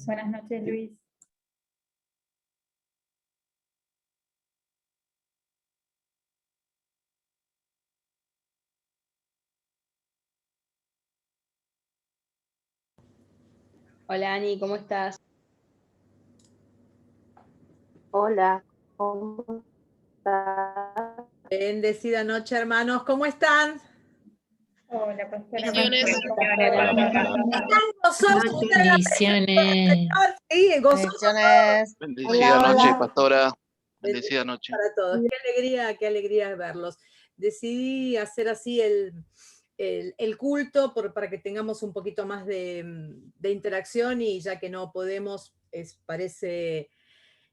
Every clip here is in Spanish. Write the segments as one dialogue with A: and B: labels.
A: Buenas noches, Luis.
B: Hola Ani, ¿cómo estás?
C: Hola, ¿cómo estás?
D: Bendecida noche, hermanos. ¿Cómo están?
A: Hola, pastora.
E: Bendiciones.
D: Gozosos.
F: Bendiciones.
D: Sí, gozosos.
C: Bendiciones.
E: Bendecida
C: Hola,
E: noche,
C: hola.
E: pastora. Bendecida noche.
D: Para todos. Qué alegría verlos. Decidí hacer así el culto para que tengamos un poquito más de interacción, y ya que no podemos, parece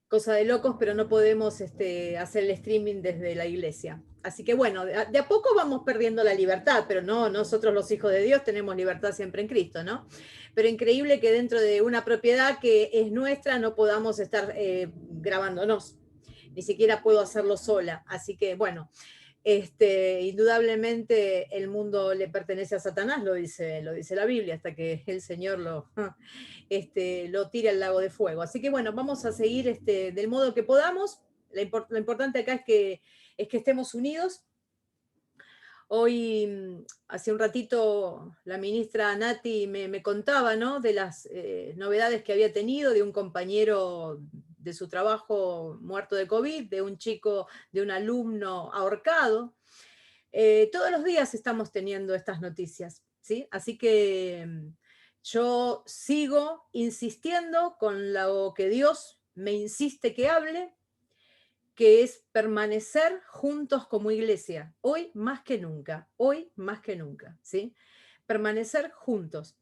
D: cosa de locos, pero no podemos hacer el streaming desde la iglesia. Así que bueno, de a poco vamos perdiendo la libertad, pero no, nosotros los hijos de Dios tenemos libertad siempre en Cristo, ¿no? Pero increíble que dentro de una propiedad que es nuestra no podamos estar grabándonos. Ni siquiera puedo hacerlo sola. Así que bueno, indudablemente el mundo le pertenece a Satanás, lo dice la Biblia, hasta que el Señor lo tire al lago de fuego. Así que bueno, vamos a seguir del modo que podamos. Lo importante acá es que estemos unidos. Hoy, hace un ratito, la ministra Nati me contaba, ¿no?, de las novedades que había tenido, de un compañero de su trabajo muerto de COVID, de un chico, de un alumno ahorcado. Todos los días estamos teniendo estas noticias, ¿sí? Así que yo sigo insistiendo con lo que Dios me insiste que hable, que es permanecer juntos como iglesia, hoy más que nunca, ¿sí? Permanecer juntos,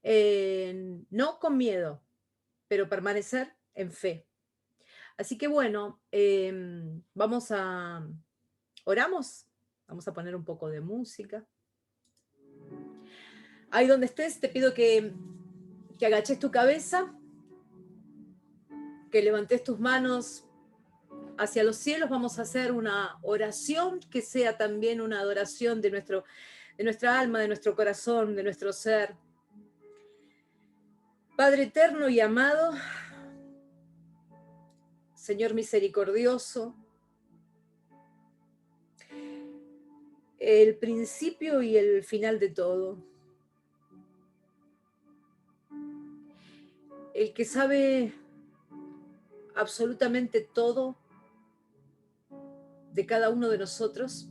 D: no con miedo, pero permanecer en fe. Así que bueno, oramos, vamos a poner un poco de música. Ahí donde estés, te pido que agaches tu cabeza, que levantes tus manos hacia los cielos. Vamos a hacer una oración que sea también una adoración de nuestra alma, de nuestro corazón, de nuestro ser. Padre eterno y amado, Señor misericordioso, el principio y el final de todo, el que sabe absolutamente todo de cada uno de nosotros.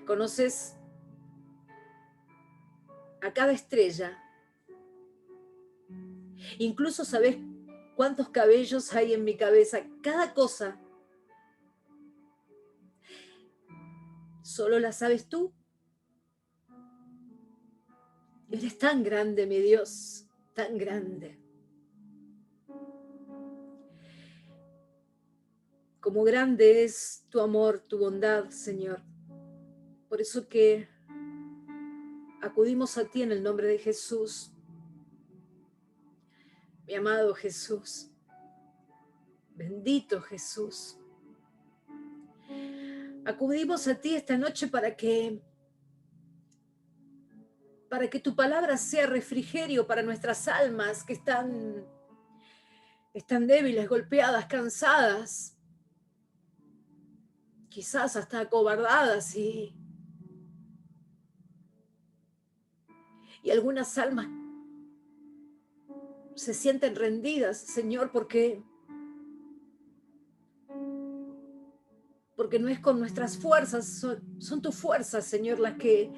D: Conoces a cada estrella, incluso sabes cuántos cabellos hay en mi cabeza, cada cosa. Solo la sabes tú. Eres tan grande, mi Dios, tan grande. Como grande es tu amor, tu bondad, Señor. Por eso que acudimos a ti en el nombre de Jesús. Mi amado Jesús, bendito Jesús. Acudimos a ti esta noche para que tu palabra sea refrigerio para nuestras almas que están débiles, golpeadas, cansadas, quizás hasta acobardadas, y algunas almas se sienten rendidas, Señor, porque no es con nuestras fuerzas, son tus fuerzas, Señor, las que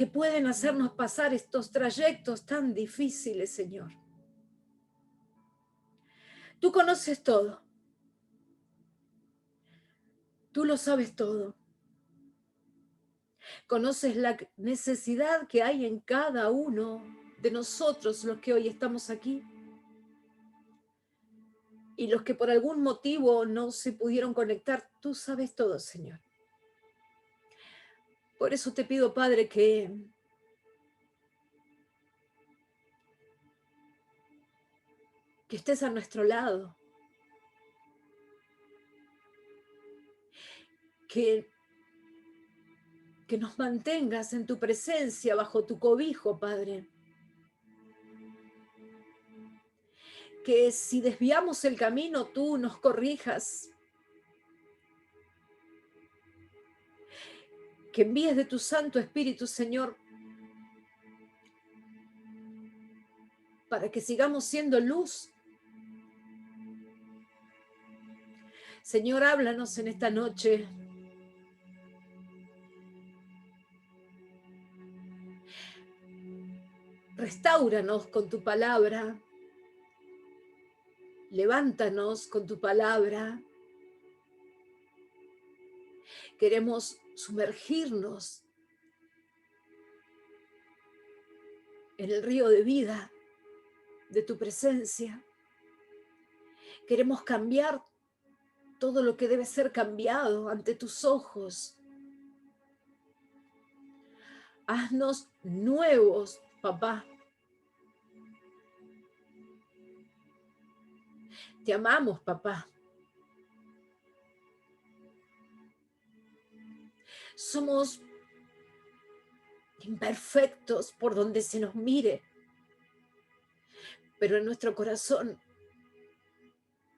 D: pueden hacernos pasar estos trayectos tan difíciles, Señor. Tú conoces todo. Tú lo sabes todo. Conoces la necesidad que hay en cada uno de nosotros, los que hoy estamos aquí, y los que por algún motivo no se pudieron conectar. Tú sabes todo, Señor. Por eso te pido, Padre, que estés a nuestro lado, que que nos mantengas en tu presencia, bajo tu cobijo, Padre. Que si desviamos el camino, tú nos corrijas. Que envíes de tu Santo Espíritu, Señor, para que sigamos siendo luz. Señor, háblanos en esta noche. Restáuranos con tu palabra. Levántanos con tu palabra. Queremos sumergirnos en el río de vida de tu presencia. Queremos cambiar todo lo que debe ser cambiado ante tus ojos. Haznos nuevos, papá. Te amamos, papá. Somos imperfectos por donde se nos mire, pero en nuestro corazón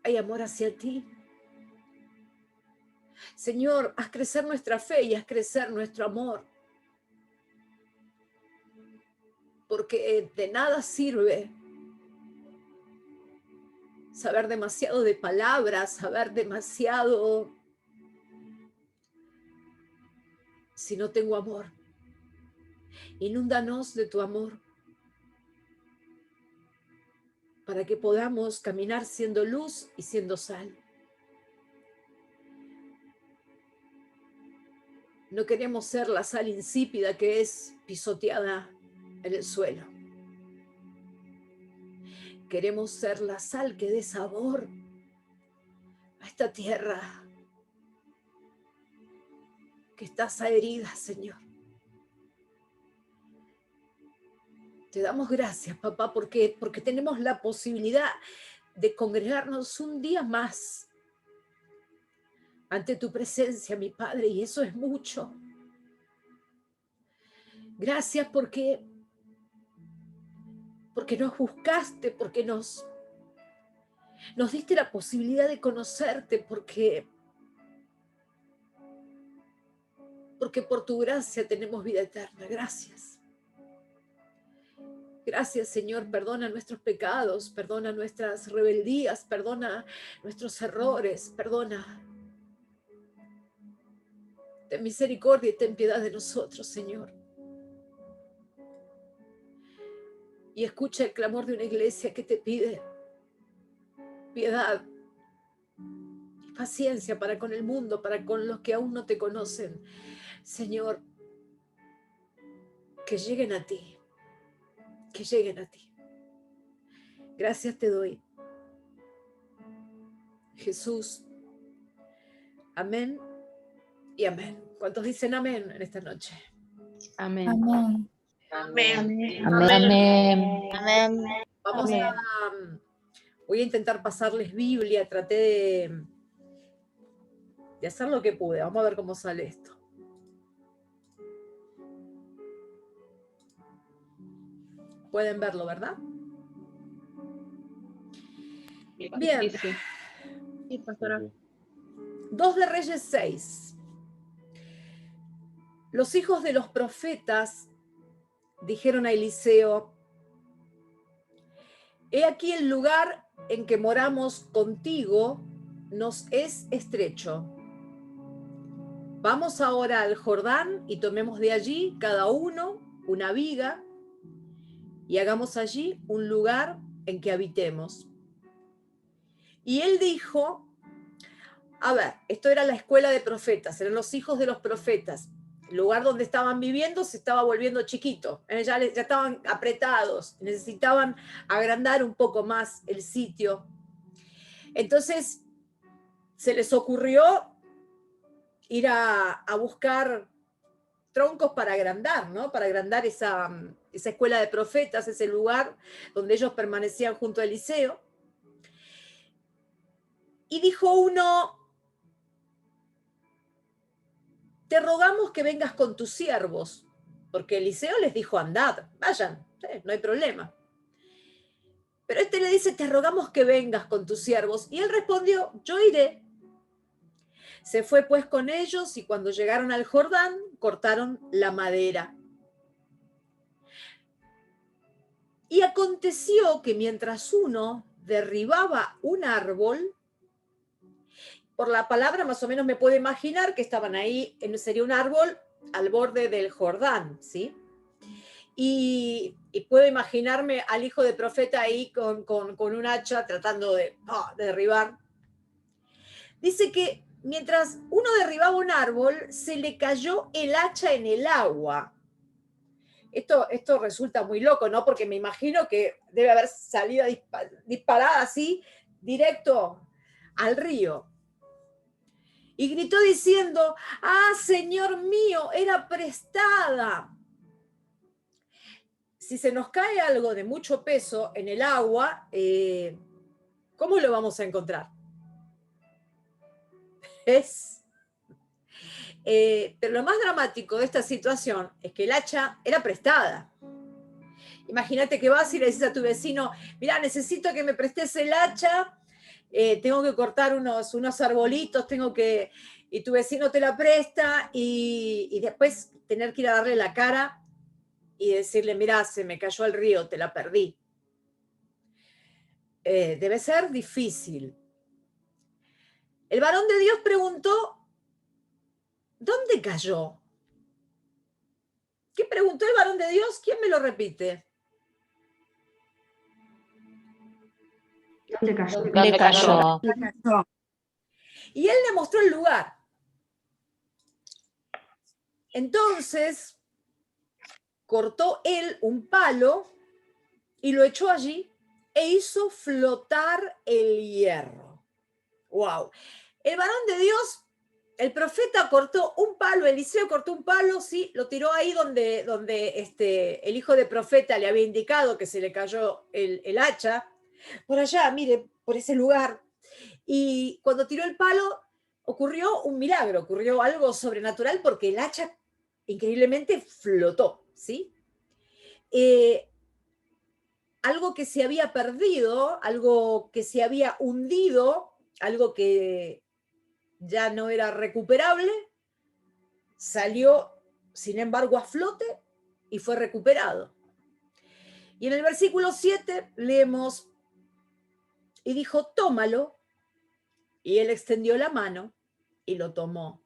D: hay amor hacia ti. Señor, haz crecer nuestra fe y haz crecer nuestro amor, porque de nada sirve saber demasiado de palabras, saber demasiado si no tengo amor. Inúndanos de tu amor para que podamos caminar siendo luz y siendo sal. No queremos ser la sal insípida que es pisoteada en el suelo. Queremos ser la sal que dé sabor a esta tierra que está herida, Señor. Te damos gracias, papá, porque tenemos la posibilidad de congregarnos un día más ante tu presencia, mi Padre, y eso es mucho. Gracias porque nos buscaste, porque nos diste la posibilidad de conocerte, porque por tu gracia tenemos vida eterna. Gracias. Gracias, Señor. Perdona nuestros pecados, perdona nuestras rebeldías, perdona nuestros errores, perdona. Ten misericordia y ten piedad de nosotros, Señor. Y escucha el clamor de una iglesia que te pide piedad y paciencia para con el mundo, para con los que aún no te conocen. Señor, que lleguen a ti, que lleguen a ti. Gracias te doy, Jesús. Amén y amén. ¿Cuántos dicen amén en esta noche?
B: Amén.
A: Amén.
C: Amén. Amén. Amén.
D: Vamos voy a intentar pasarles Biblia. Traté de hacer lo que pude. Vamos a ver cómo sale esto. Pueden verlo, ¿verdad? Bien.
B: Sí, pastora.
D: 2 de Reyes 6. Los hijos de los profetas dijeron a Eliseo: he aquí el lugar en que moramos contigo nos es estrecho. Vamos ahora al Jordán y tomemos de allí cada uno una viga y hagamos allí un lugar en que habitemos. Y él dijo, a ver, esto era la escuela de profetas, eran los hijos de los profetas. El lugar donde estaban viviendo se estaba volviendo chiquito, ya estaban apretados, necesitaban agrandar un poco más el sitio. Entonces se les ocurrió ir a buscar troncos para agrandar, ¿no? Para agrandar esa escuela de profetas, ese lugar donde ellos permanecían junto a Eliseo. Y dijo uno: te rogamos que vengas con tus siervos, porque Eliseo les dijo, andad, vayan, no hay problema. Pero este le dice, te rogamos que vengas con tus siervos. Y él respondió, yo iré. Se fue pues con ellos y cuando llegaron al Jordán, cortaron la madera. Y aconteció que mientras uno derribaba un árbol, por la palabra más o menos me puedo imaginar que estaban ahí, sería un árbol al borde del Jordán, ¿sí? Y puedo imaginarme al hijo de profeta ahí con un hacha tratando de derribar. Dice que mientras uno derribaba un árbol, se le cayó el hacha en el agua. Esto resulta muy loco, ¿no? Porque me imagino que debe haber salido disparada así, directo al río. Y gritó diciendo, ¡ah, Señor mío, era prestada! Si se nos cae algo de mucho peso en el agua, ¿cómo lo vamos a encontrar? Pero lo más dramático de esta situación es que el hacha era prestada. Imagínate que vas y le dices a tu vecino, mirá, necesito que me prestes el hacha, tengo que cortar unos arbolitos, y tu vecino te la presta y después tener que ir a darle la cara y decirle, mirá, se me cayó al río, te la perdí. Debe ser difícil. El varón de Dios preguntó, ¿dónde cayó? ¿Qué preguntó el varón de Dios? ¿Quién me lo repite?
A: ¿Dónde cayó?
C: ¿Dónde cayó?
D: Y él le mostró el lugar. Entonces, cortó él un palo y lo echó allí e hizo flotar el hierro. ¡Wow! El varón de Dios, el profeta cortó un palo, Eliseo cortó un palo, sí, lo tiró ahí donde el hijo de profeta le había indicado que se le cayó el hacha, por allá, mire, por ese lugar. Y cuando tiró el palo, ocurrió un milagro, ocurrió algo sobrenatural porque el hacha increíblemente flotó, ¿sí? Algo que se había perdido, algo que se había hundido, algo que ya no era recuperable, salió, sin embargo, a flote y fue recuperado. Y en el versículo 7 leemos, y dijo, tómalo, y él extendió la mano y lo tomó.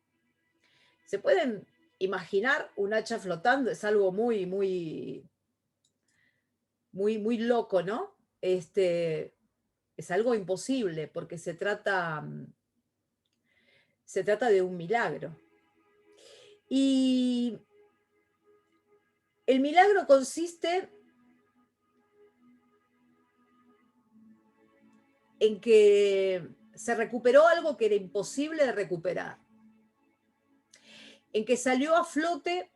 D: ¿Se pueden imaginar un hacha flotando? Es algo muy, muy, muy, muy loco, ¿no? Es algo imposible porque se trata de un milagro. Y el milagro consiste en que se recuperó algo que era imposible de recuperar, en que salió a flote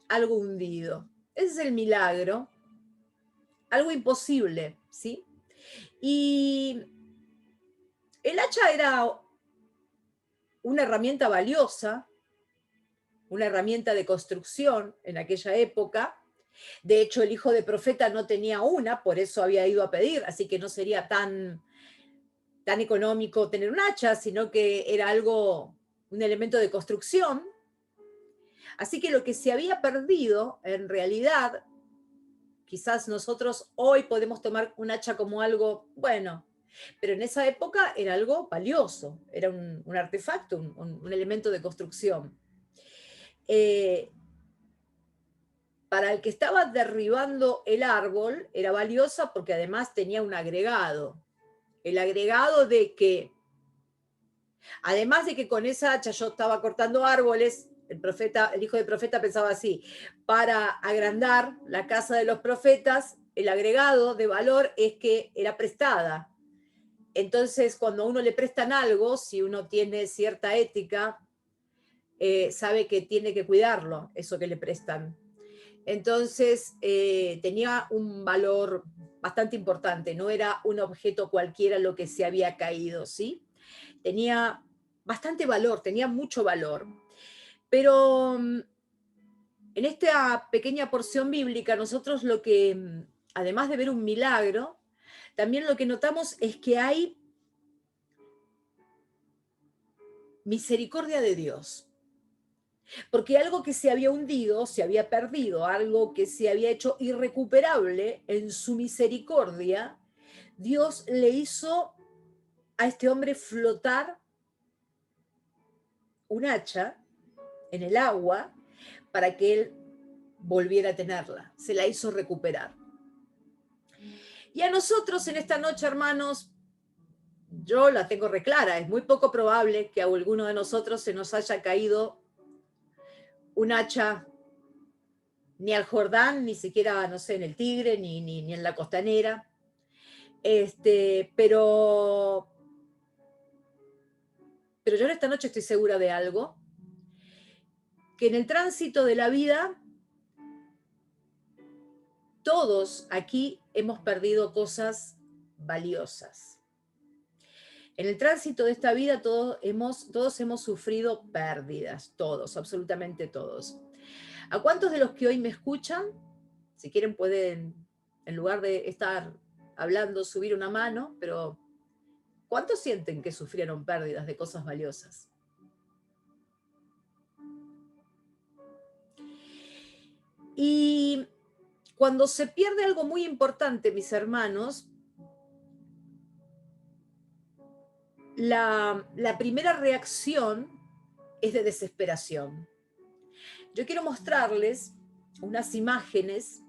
D: algo hundido. Ese es el milagro, algo imposible, ¿sí? Y el hacha era una herramienta valiosa, una herramienta de construcción en aquella época. De hecho, el hijo de profeta no tenía una, por eso había ido a pedir, así que no sería tan económico tener un hacha, sino que era un elemento de construcción. Así que lo que se había perdido, en realidad, quizás nosotros hoy podemos tomar un hacha como algo, bueno, pero en esa época era algo valioso, era un artefacto, un elemento de construcción. Para el que estaba derribando el árbol, era valiosa porque además tenía un agregado. El agregado de que, además de que con esa hacha yo estaba cortando árboles, el hijo de profeta pensaba así, para agrandar la casa de los profetas, el agregado de valor es que era prestada. Entonces, cuando a uno le prestan algo, si uno tiene cierta ética, sabe que tiene que cuidarlo, eso que le prestan. Entonces, tenía un valor bastante importante, no era un objeto cualquiera lo que se había caído, ¿sí? Tenía bastante valor, tenía mucho valor. Pero en esta pequeña porción bíblica, nosotros lo que, además de ver un milagro, también lo que notamos es que hay misericordia de Dios. Porque algo que se había hundido, se había perdido, algo que se había hecho irrecuperable, en su misericordia, Dios le hizo a este hombre flotar un hacha en el agua para que él volviera a tenerla. Se la hizo recuperar. Y a nosotros en esta noche, hermanos, yo la tengo reclara, es muy poco probable que a alguno de nosotros se nos haya caído un hacha ni al Jordán, ni siquiera, no sé, en el Tigre, ni en la Costanera. Pero yo en esta noche estoy segura de algo, que en el tránsito de la vida, todos aquí hemos perdido cosas valiosas. En el tránsito de esta vida todos hemos sufrido pérdidas, todos, absolutamente todos. ¿A cuántos de los que hoy me escuchan, si quieren pueden, en lugar de estar hablando, subir una mano, pero ¿cuántos sienten que sufrieron pérdidas de cosas valiosas? Y cuando se pierde algo muy importante, mis hermanos, la primera reacción es de desesperación. Yo quiero mostrarles unas imágenes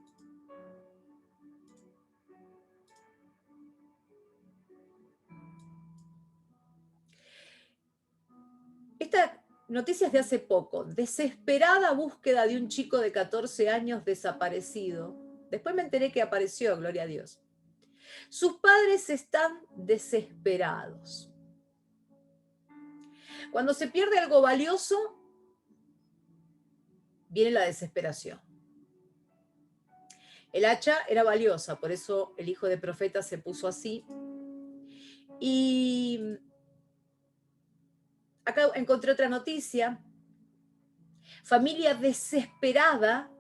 D: esta noticia es de hace poco. Desesperada búsqueda de un chico de 14 años desaparecido. Después me enteré que apareció, gloria a Dios. Sus padres están desesperados. Cuando se pierde algo valioso, viene la desesperación. El hacha era valiosa, por eso el hijo de profeta se puso así. Y acá encontré otra noticia. Familia desesperada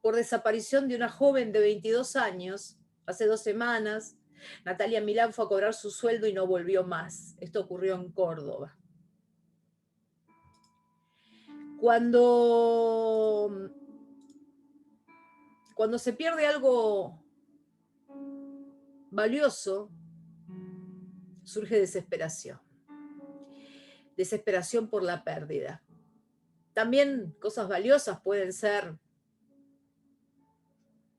D: por desaparición de una joven de 22 años. Hace 2 semanas, Natalia Milán fue a cobrar su sueldo y no volvió más. Esto ocurrió en Córdoba. Cuando se pierde algo valioso, surge desesperación. Desesperación por la pérdida. También cosas valiosas pueden ser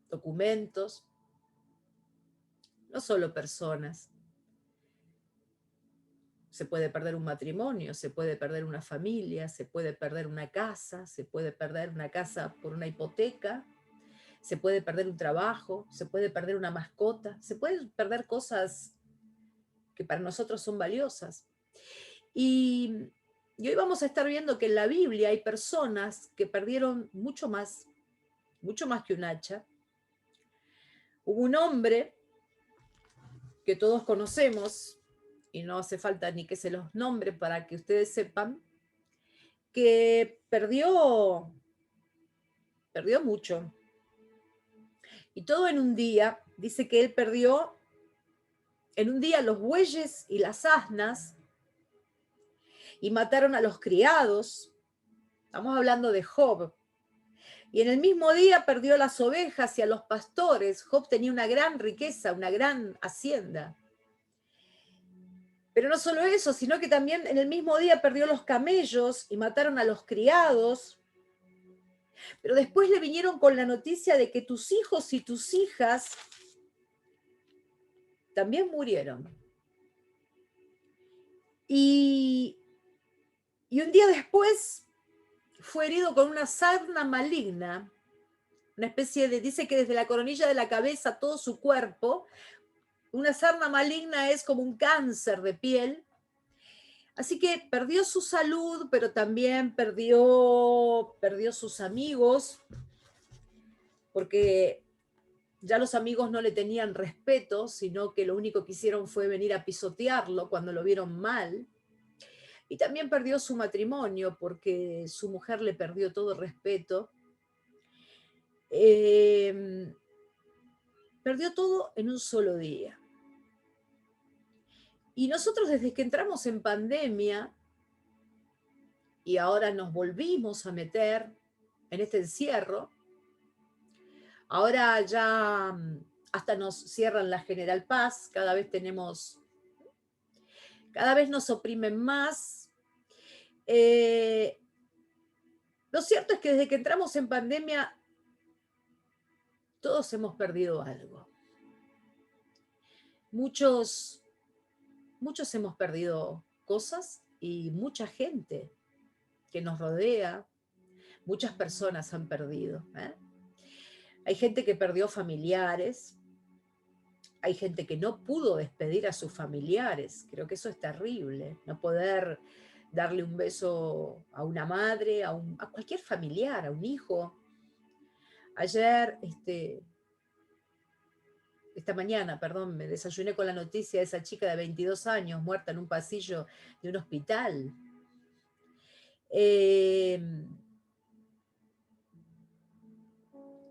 D: documentos, no solo personas. Se puede perder un matrimonio, se puede perder una familia, se puede perder una casa, se puede perder una casa por una hipoteca, se puede perder un trabajo, se puede perder una mascota, se pueden perder cosas que para nosotros son valiosas. Y hoy vamos a estar viendo que en la Biblia hay personas que perdieron mucho más que un hacha. Hubo un hombre que todos conocemos, y no hace falta ni que se los nombre para que ustedes sepan, que perdió mucho. Y todo en un día. Dice que él perdió en un día los bueyes y las asnas, y mataron a los criados. Estamos hablando de Job. Y en el mismo día perdió las ovejas y a los pastores. Job tenía una gran riqueza, una gran hacienda. Pero no solo eso, sino que también en el mismo día perdió los camellos y mataron a los criados. Pero después le vinieron con la noticia de que tus hijos y tus hijas también murieron. Y un día después fue herido con una sarna maligna, una especie de, dice que desde la coronilla de la cabeza a todo su cuerpo. Una sarna maligna es como un cáncer de piel. Así que perdió su salud, pero también perdió sus amigos, porque ya los amigos no le tenían respeto, sino que lo único que hicieron fue venir a pisotearlo cuando lo vieron mal. Y también perdió su matrimonio porque su mujer le perdió todo respeto. Perdió todo en un solo día. Y nosotros desde que entramos en pandemia y ahora nos volvimos a meter en este encierro, ahora ya hasta nos cierran la General Paz, cada vez nos oprimen más. Lo cierto es que desde que entramos en pandemia, todos hemos perdido algo. Muchos hemos perdido cosas y mucha gente que nos rodea, muchas personas han perdido. Hay gente que perdió familiares, hay gente que no pudo despedir a sus familiares. Creo que eso es terrible, no poder darle un beso a una madre, a cualquier familiar, a un hijo. Ayer, esta mañana, perdón, me desayuné con la noticia de esa chica de 22 años muerta en un pasillo de un hospital.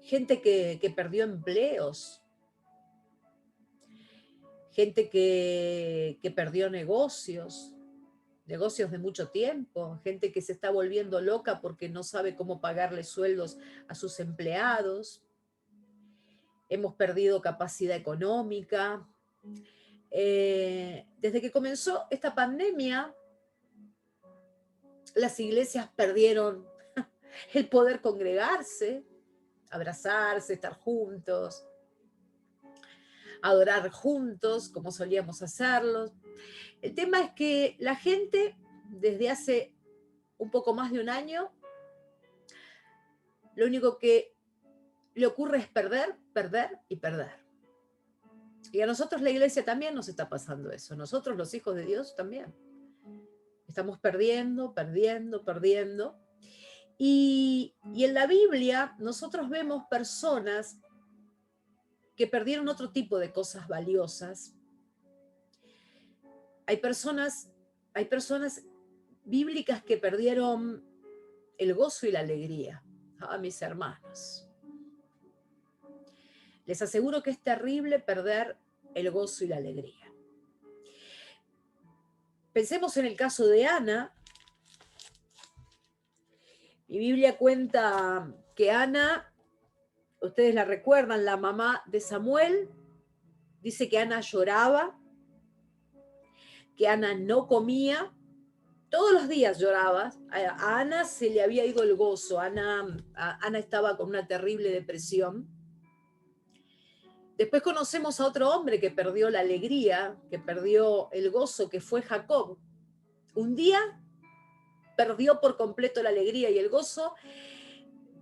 D: Gente que perdió empleos, gente que perdió negocios de mucho tiempo, gente que se está volviendo loca porque no sabe cómo pagarle sueldos a sus empleados. Hemos perdido capacidad económica. Desde que comenzó esta pandemia, las iglesias perdieron el poder congregarse, abrazarse, estar juntos, adorar juntos como solíamos hacerlo. El tema es que la gente, desde hace un poco más de un año, lo único que le ocurre es perder, perder y perder. Y a nosotros la iglesia también nos está pasando eso. Nosotros los hijos de Dios también. Estamos perdiendo, perdiendo, perdiendo. Y en la Biblia nosotros vemos personas que perdieron otro tipo de cosas valiosas. Hay personas bíblicas que perdieron el gozo y la alegría. Mis hermanos. Les aseguro que es terrible perder el gozo y la alegría. Pensemos en el caso de Ana. Mi Biblia cuenta que Ana, ustedes la recuerdan, la mamá de Samuel, dice que Ana lloraba, que Ana no comía, todos los días lloraba. A Ana se le había ido el gozo, Ana estaba con una terrible depresión. Después conocemos a otro hombre que perdió la alegría, que perdió el gozo, que fue Jacob. Un día perdió por completo la alegría y el gozo.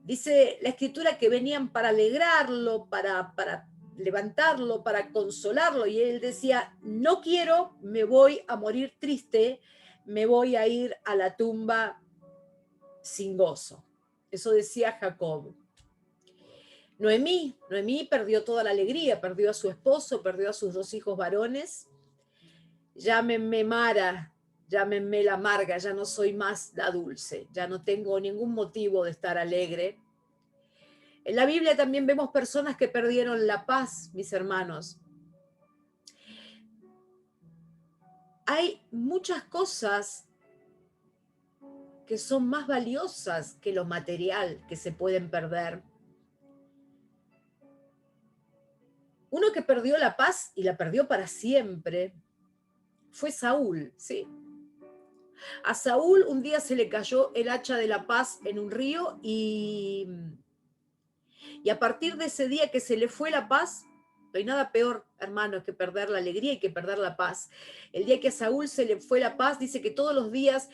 D: Dice la Escritura que venían para alegrarlo, para levantarlo, para consolarlo, y él decía, no quiero, me voy a morir triste, me voy a ir a la tumba sin gozo. Eso decía Jacob. Noemí perdió toda la alegría, perdió a su esposo, perdió a sus 2 hijos varones. Llámenme Mara, llámenme la amarga, ya no soy más la dulce, ya no tengo ningún motivo de estar alegre. En la Biblia también vemos personas que perdieron la paz, mis hermanos. Hay muchas cosas que son más valiosas que lo material que se pueden perder. Uno que perdió la paz y la perdió para siempre fue Saúl, ¿sí? A Saúl un día se le cayó el hacha de la paz en un río y a partir de ese día que se le fue la paz, no hay nada peor, hermanos, que perder la alegría y que perder la paz. El día que a Saúl se le fue la paz, dice que todos los días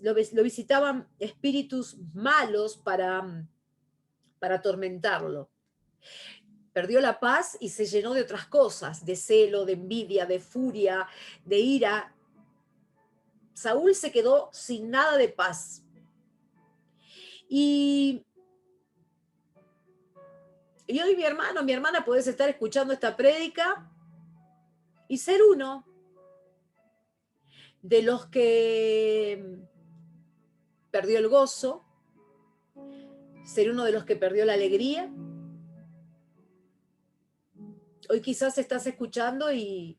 D: lo visitaban espíritus malos para atormentarlo. Perdió la paz y se llenó de otras cosas, de celo, de envidia, de furia, de ira. Saúl se quedó sin nada de paz. Y hoy mi hermana, podés estar escuchando esta prédica y ser uno. de los que perdió el gozo, ser uno de los que perdió la alegría. Hoy quizás estás escuchando y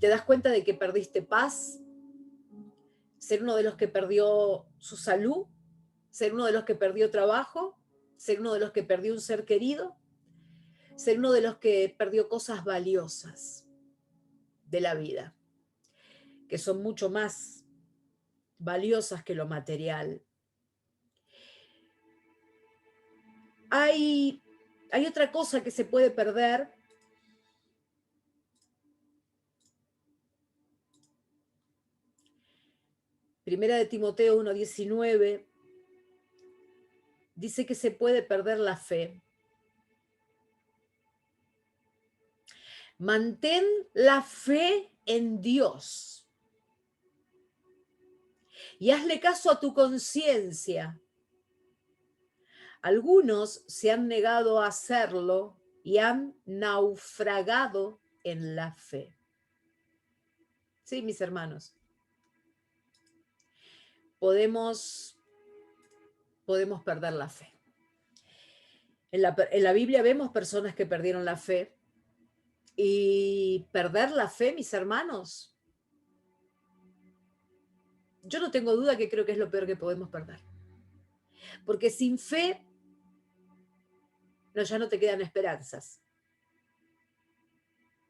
D: te das cuenta de que perdiste paz, ser uno de los que perdió su salud, ser uno de los que perdió trabajo, ser uno de los que perdió un ser querido, ser uno de los que perdió cosas valiosas de la vida, que son mucho más valiosas que lo material. Hay otra cosa que se puede perder. Primera de Timoteo 1:19 dice que se puede perder la fe. Mantén la fe en Dios y hazle caso a tu conciencia. Algunos se han negado a hacerlo y han naufragado en la fe. Sí, mis hermanos. Podemos perder la fe. En la Biblia vemos personas que perdieron la fe. Y perder la fe, mis hermanos, yo no tengo duda que creo que es lo peor que podemos perder. Porque sin fe, ya no te quedan esperanzas.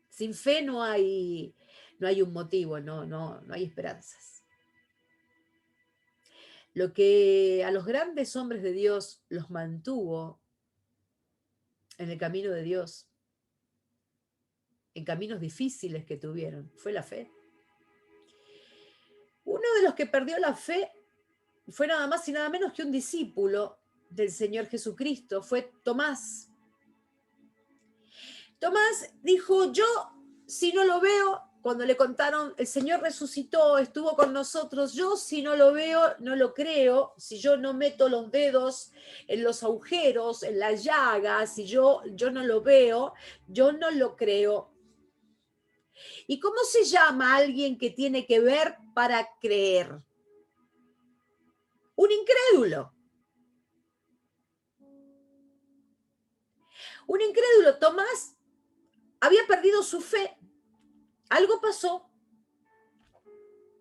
D: Sin fe no hay un motivo, no hay esperanzas. Lo que a los grandes hombres de Dios los mantuvo en el camino de Dios, en caminos difíciles que tuvieron, fue la fe. Uno de los que perdió la fe fue nada más y nada menos que un discípulo del Señor Jesucristo, fue Tomás. Tomás dijo, yo si no lo veo, cuando le contaron, el Señor resucitó, estuvo con nosotros, yo si no lo veo, no lo creo, si yo no meto los dedos en los agujeros, en las llagas, si yo no lo veo, yo no lo creo. ¿Y cómo se llama alguien que tiene que ver para creer? Un incrédulo. Un incrédulo. Tomás había perdido su fe. Algo pasó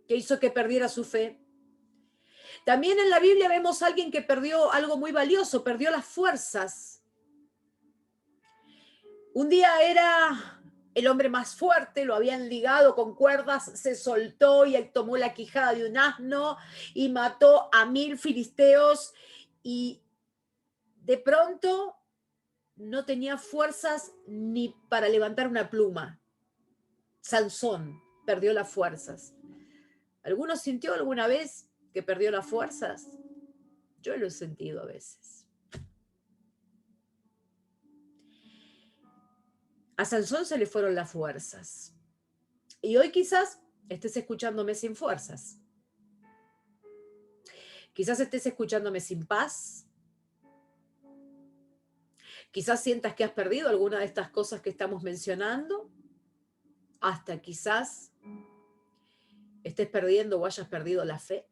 D: que hizo que perdiera su fe. También en la Biblia vemos a alguien que perdió algo muy valioso, perdió las fuerzas. Un día era el hombre más fuerte, lo habían ligado con cuerdas, se soltó y él tomó la quijada de un asno y mató a 1000 filisteos y de pronto no tenía fuerzas ni para levantar una pluma. Sansón perdió las fuerzas. ¿Alguno sintió alguna vez que perdió las fuerzas? Yo lo he sentido a veces. A Sansón se le fueron las fuerzas. Y hoy quizás estés escuchándome sin fuerzas. Quizás estés escuchándome sin paz. Quizás sientas que has perdido alguna de estas cosas que estamos mencionando. Hasta quizás estés perdiendo o hayas perdido la fe.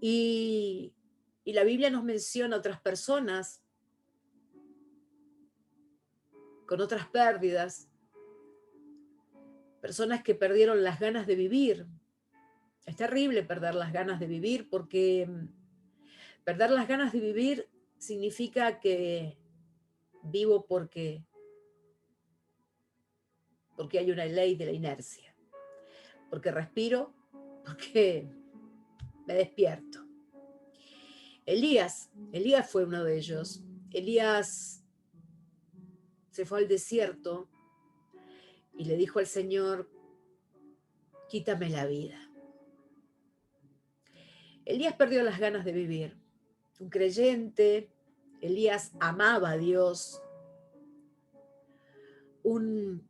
D: Y la Biblia nos menciona otras personas con otras pérdidas, personas que perdieron las ganas de vivir. Es terrible perder las ganas de vivir porque perder las ganas de vivir significa que vivo porque hay una ley de la inercia, porque respiro, porque me despierto. Elías fue uno de ellos. Elías se fue al desierto y le dijo al Señor, quítame la vida. Elías perdió las ganas de vivir. Un creyente, Elías amaba a Dios. Un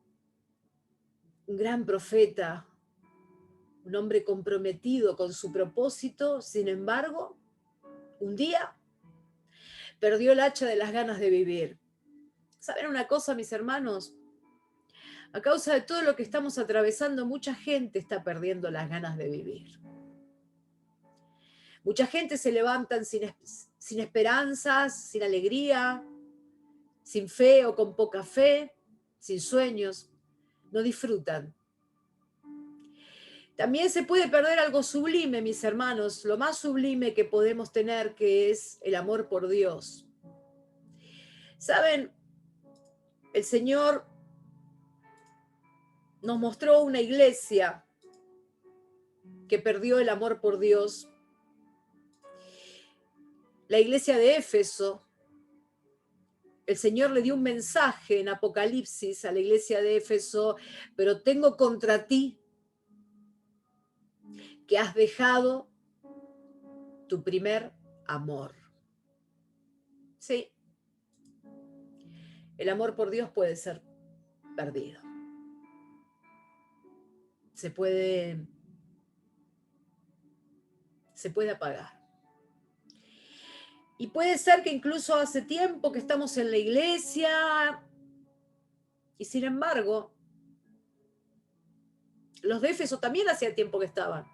D: gran profeta, un hombre comprometido con su propósito, sin embargo, un día perdió el hacha de las ganas de vivir. ¿Saben una cosa, mis hermanos? A causa de todo lo que estamos atravesando, mucha gente está perdiendo las ganas de vivir. Mucha gente se levanta sin esperanzas, sin alegría, sin fe o con poca fe, sin sueños. No disfrutan. También se puede perder algo sublime, mis hermanos, lo más sublime que podemos tener, que es el amor por Dios. ¿Saben? El Señor nos mostró una iglesia que perdió el amor por Dios. La iglesia de Éfeso, el Señor le dio un mensaje en Apocalipsis a la iglesia de Éfeso, pero tengo contra ti que has dejado tu primer amor. Sí, el amor por Dios puede ser perdido. Se puede apagar. Y puede ser que incluso hace tiempo que estamos en la iglesia y sin embargo, los de Éfeso también hacía tiempo que estaban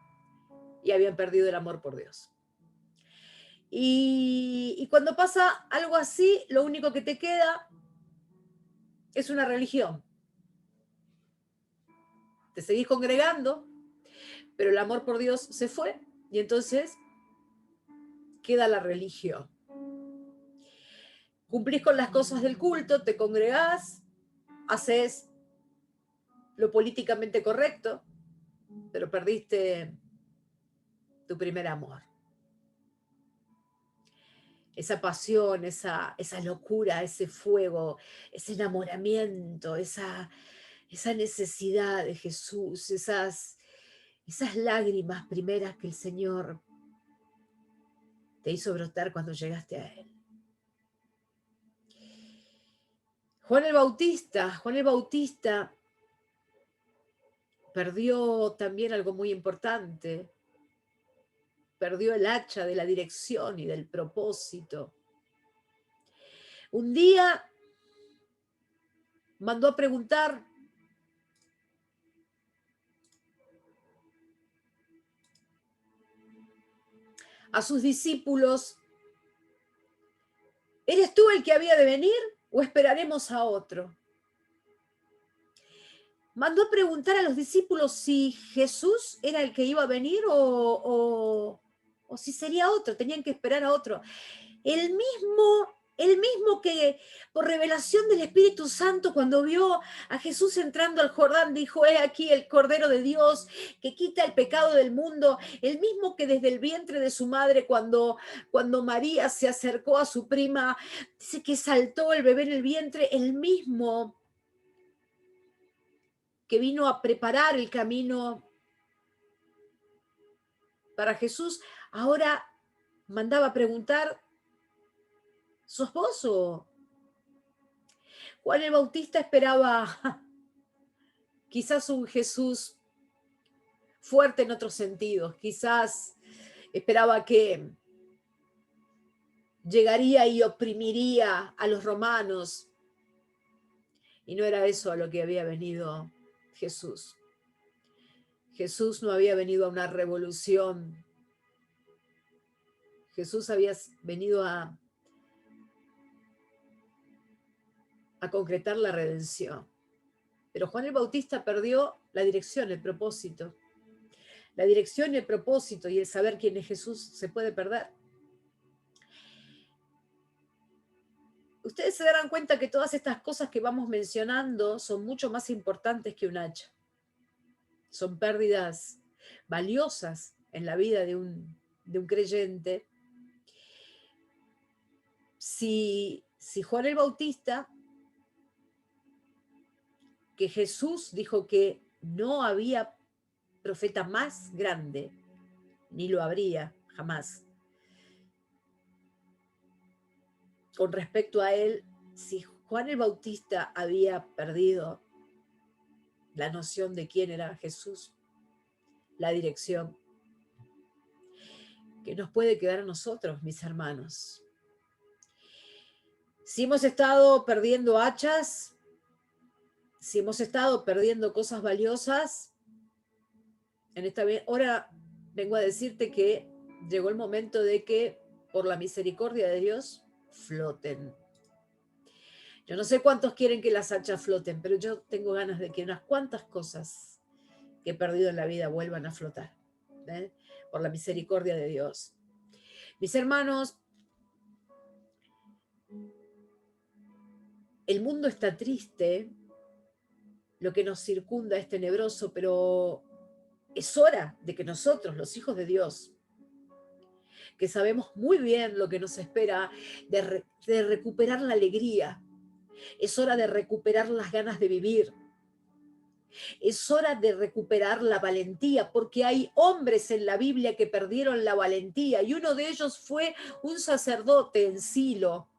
D: y habían perdido el amor por Dios. Y cuando pasa algo así, lo único que te queda es una religión. Te seguís congregando, pero el amor por Dios se fue y entonces queda la religión. Cumplís con las cosas del culto, te congregás, haces lo políticamente correcto, pero perdiste tu primer amor. Esa pasión, esa locura, ese fuego, ese enamoramiento, esa necesidad de Jesús, esas lágrimas primeras que el Señor te hizo brotar cuando llegaste a Él. Juan el Bautista perdió también algo muy importante. Perdió el hacha de la dirección y del propósito. Un día mandó a preguntar a sus discípulos: ¿eres tú el que había de venir o esperaremos a otro? Mandó a preguntar a los discípulos si Jesús era el que iba a venir o si sería otro, tenían que esperar a otro. El mismo que por revelación del Espíritu Santo, cuando vio a Jesús entrando al Jordán, dijo: he aquí el Cordero de Dios que quita el pecado del mundo. El mismo que desde el vientre de su madre, cuando María se acercó a su prima, dice que saltó el bebé en el vientre. El mismo que vino a preparar el camino para Jesús, ahora mandaba a preguntar: ¿sos vos o...? Juan el Bautista esperaba quizás un Jesús fuerte en otros sentidos, quizás esperaba que llegaría y oprimiría a los romanos, y no era eso a lo que había venido Jesús. Jesús no había venido a una revolución. Jesús había venido a concretar la redención. Pero Juan el Bautista perdió la dirección, el propósito. La dirección y el propósito y el saber quién es Jesús se puede perder. Ustedes se darán cuenta que todas estas cosas que vamos mencionando son mucho más importantes que un hacha. Son pérdidas valiosas en la vida de un creyente. Si Juan el Bautista, que Jesús dijo que no había profeta más grande, ni lo habría jamás. Con respecto a él, si Juan el Bautista había perdido la noción de quién era Jesús, la dirección, ¿qué nos puede quedar a nosotros, mis hermanos? Si hemos estado perdiendo hachas, Si hemos estado perdiendo cosas valiosas, en esta hora vengo a decirte que llegó el momento de que, por la misericordia de Dios, floten. Yo no sé cuántos quieren que las hachas floten, pero yo tengo ganas de que unas cuantas cosas que he perdido en la vida vuelvan a flotar, ¿eh? Por la misericordia de Dios. Mis hermanos, el mundo está triste, lo que nos circunda es tenebroso, pero es hora de que nosotros, los hijos de Dios, que sabemos muy bien lo que nos espera, de recuperar la alegría. Es hora de recuperar las ganas de vivir. Es hora de recuperar la valentía, porque hay hombres en la Biblia que perdieron la valentía, y uno de ellos fue un sacerdote en Silo,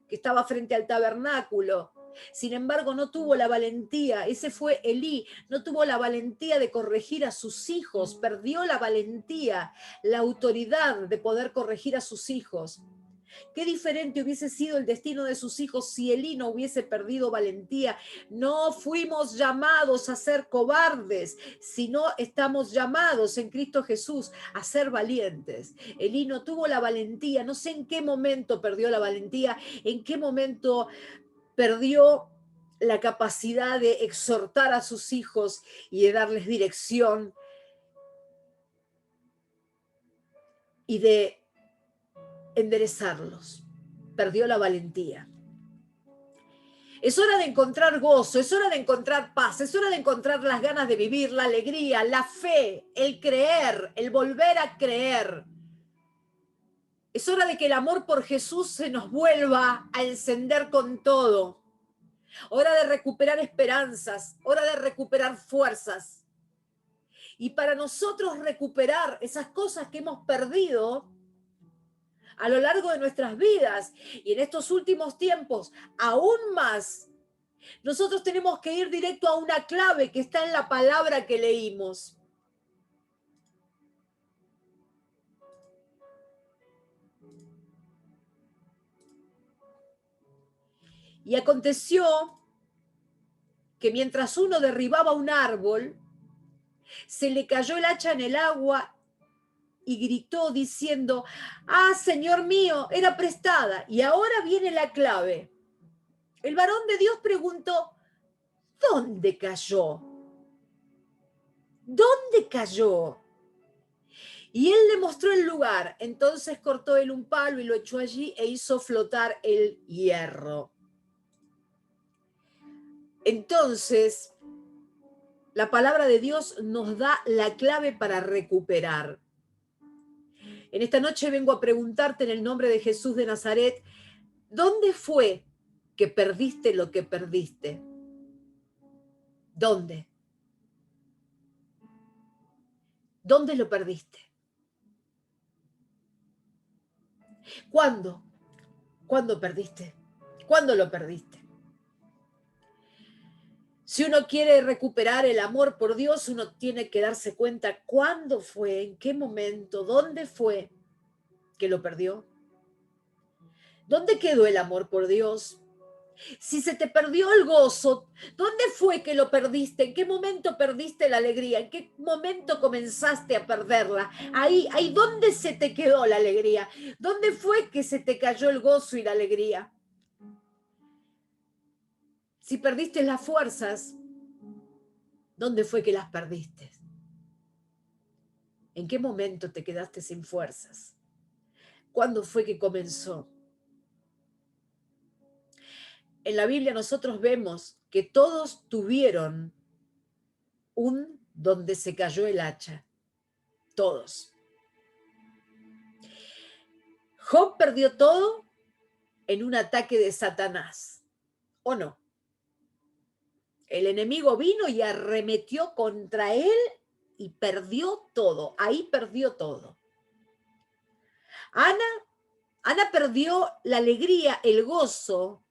D: que estaba frente al tabernáculo. Sin embargo, no tuvo la valentía, ese fue Elí, no tuvo la valentía de corregir a sus hijos, perdió la valentía, la autoridad de poder corregir a sus hijos. Qué diferente hubiese sido el destino de sus hijos si Elí no hubiese perdido valentía. No fuimos llamados a ser cobardes, sino estamos llamados en Cristo Jesús a ser valientes. Elí no tuvo la valentía, no sé en qué momento perdió la valentía, en qué momento perdió la capacidad de exhortar a sus hijos y de darles dirección y de enderezarlos. Perdió la valentía. Es hora de encontrar gozo, es hora de encontrar paz, es hora de encontrar las ganas de vivir, la alegría, la fe, el creer, el volver a creer. Es hora de que el amor por Jesús se nos vuelva a encender con todo. Hora de recuperar esperanzas, hora de recuperar fuerzas. Y para nosotros recuperar esas cosas que hemos perdido a lo largo de nuestras vidas y en estos últimos tiempos, aún más, nosotros tenemos que ir directo a una clave que está en la palabra que leímos. Y aconteció que mientras uno derribaba un árbol, se le cayó el hacha en el agua y gritó diciendo: ¡ah, Señor mío, era prestada! Y ahora viene la clave. El varón de Dios preguntó: ¿dónde cayó? ¿Dónde cayó? Y él le mostró el lugar. Entonces cortó él un palo y lo echó allí e hizo flotar el hierro. Entonces, la palabra de Dios nos da la clave para recuperar. En esta noche vengo a preguntarte en el nombre de Jesús de Nazaret, ¿dónde fue que perdiste lo que perdiste? ¿Dónde? ¿Dónde lo perdiste? ¿Cuándo? ¿Cuándo perdiste? ¿Cuándo lo perdiste? Si uno quiere recuperar el amor por Dios, uno tiene que darse cuenta cuándo fue, en qué momento, dónde fue que lo perdió. ¿Dónde quedó el amor por Dios? Si se te perdió el gozo, ¿dónde fue que lo perdiste? ¿En qué momento perdiste la alegría? ¿En qué momento comenzaste a perderla? Ahí ¿dónde se te quedó la alegría? ¿Dónde fue que se te cayó el gozo y la alegría? Si perdiste las fuerzas, ¿dónde fue que las perdiste? ¿En qué momento te quedaste sin fuerzas? ¿Cuándo fue que comenzó? En la Biblia nosotros vemos que todos tuvieron un donde se cayó el hacha. Todos. Job perdió todo en un ataque de Satanás, ¿o no? El enemigo vino y arremetió contra él y perdió todo. Ahí perdió todo. Ana perdió la alegría, el gozo,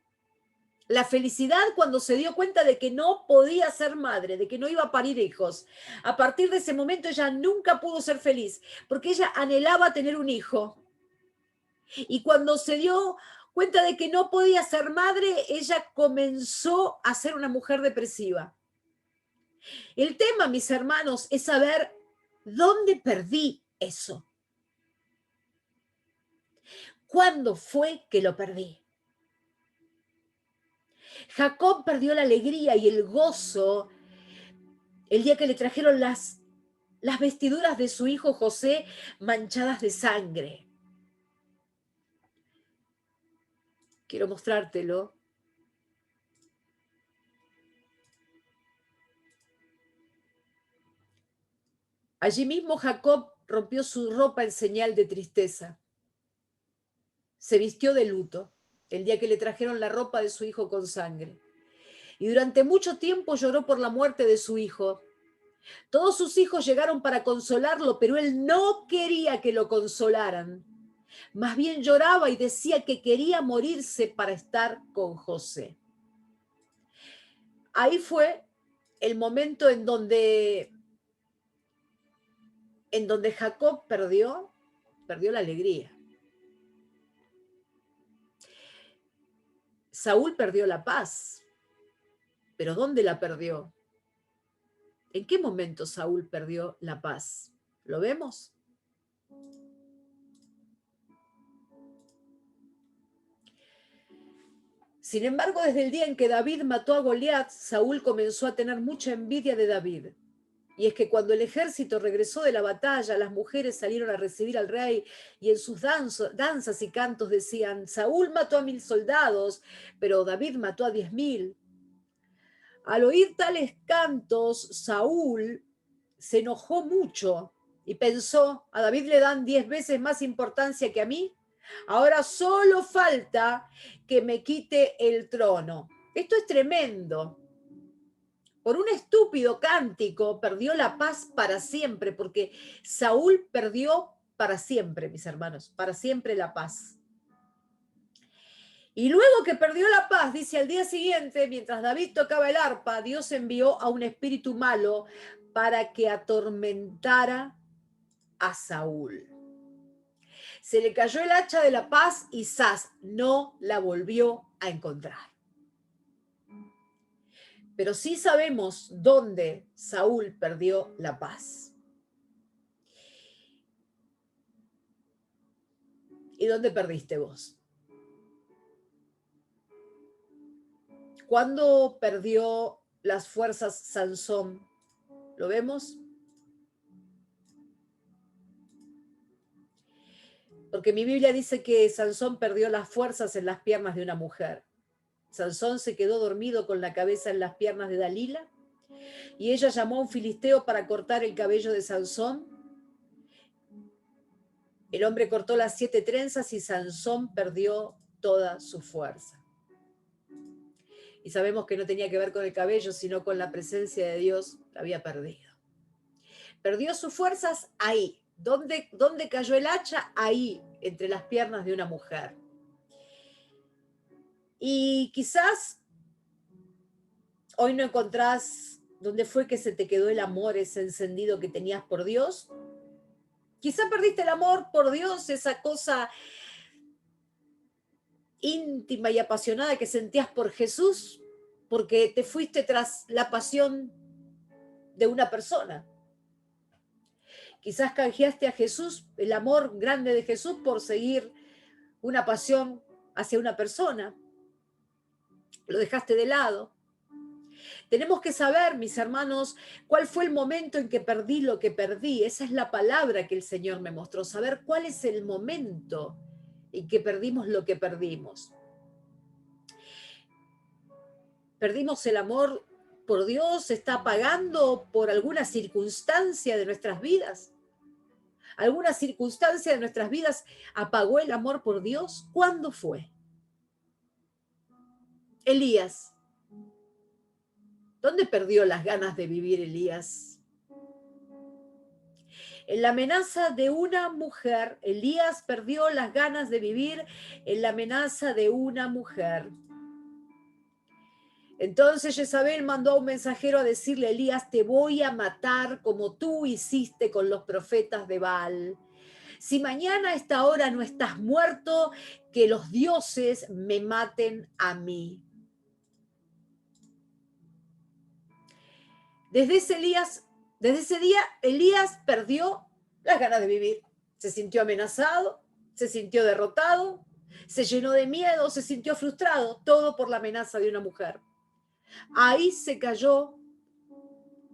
D: la felicidad cuando se dio cuenta de que no podía ser madre, de que no iba a parir hijos. A partir de ese momento ella nunca pudo ser feliz, porque ella anhelaba tener un hijo. Y cuando se dio cuenta de que no podía ser madre, ella comenzó a ser una mujer depresiva. El tema, mis hermanos, es saber dónde perdí eso. ¿Cuándo fue que lo perdí? Jacob perdió la alegría y el gozo el día que le trajeron las vestiduras de su hijo José manchadas de sangre. Quiero mostrártelo. Allí mismo Jacob rompió su ropa en señal de tristeza. Se vistió de luto el día que le trajeron la ropa de su hijo con sangre. Y durante mucho tiempo lloró por la muerte de su hijo. Todos sus hijos llegaron para consolarlo, pero él no quería que lo consolaran. Más bien lloraba y decía que quería morirse para estar con José. Ahí fue el momento en donde Jacob perdió la alegría. Saúl perdió la paz. ¿Pero dónde la perdió? ¿En qué momento Saúl perdió la paz? ¿Lo vemos? Sin embargo, desde el día en que David mató a Goliat, Saúl comenzó a tener mucha envidia de David. Y es que cuando el ejército regresó de la batalla, las mujeres salieron a recibir al rey y en sus danzas y cantos decían: Saúl mató a 1000 soldados, pero David mató a 10.000. Al oír tales cantos, Saúl se enojó mucho y pensó: a David le dan 10 veces más importancia que a mí. Ahora solo falta que me quite el trono. Esto es tremendo. Por un estúpido cántico perdió la paz para siempre, porque Saúl perdió para siempre, mis hermanos, para siempre la paz. Y luego que perdió la paz, dice, al día siguiente, mientras David tocaba el arpa, Dios envió a un espíritu malo para que atormentara a Saúl. Se le cayó el hacha de la paz y ¡zas! No la volvió a encontrar. Pero sí sabemos dónde Saúl perdió la paz. ¿Y dónde perdiste vos? ¿Cuándo perdió las fuerzas Sansón? ¿Lo vemos? Porque mi Biblia dice que Sansón perdió las fuerzas en las piernas de una mujer. Sansón se quedó dormido con la cabeza en las piernas de Dalila y ella llamó a un filisteo para cortar el cabello de Sansón. El hombre cortó las 7 trenzas y Sansón perdió toda su fuerza. Y sabemos que no tenía que ver con el cabello, sino con la presencia de Dios, la había perdido. Perdió sus fuerzas ahí. ¿Dónde cayó el hacha? Ahí, entre las piernas de una mujer. Y quizás hoy no encontrás dónde fue que se te quedó el amor, ese encendido que tenías por Dios. Quizás perdiste el amor por Dios, esa cosa íntima y apasionada que sentías por Jesús, porque te fuiste tras la pasión de una persona. Quizás canjeaste a Jesús, el amor grande de Jesús, por seguir una pasión hacia una persona. Lo dejaste de lado. Tenemos que saber, mis hermanos, cuál fue el momento en que perdí lo que perdí. Esa es la palabra que el Señor me mostró. Saber cuál es el momento en que perdimos lo que perdimos. Perdimos el amor por Dios, ¿se está apagando por alguna circunstancia de nuestras vidas? ¿Alguna circunstancia de nuestras vidas apagó el amor por Dios? ¿Cuándo fue? Elías. ¿Dónde perdió las ganas de vivir Elías? En la amenaza de una mujer, Elías perdió las ganas de vivir en la amenaza de una mujer. Entonces Jezabel mandó a un mensajero a decirle a Elías: te voy a matar como tú hiciste con los profetas de Baal. Si mañana a esta hora no estás muerto, que los dioses me maten a mí. Desde ese día, Elías perdió las ganas de vivir. Se sintió amenazado, se sintió derrotado, se llenó de miedo, se sintió frustrado, todo por la amenaza de una mujer. Ahí se cayó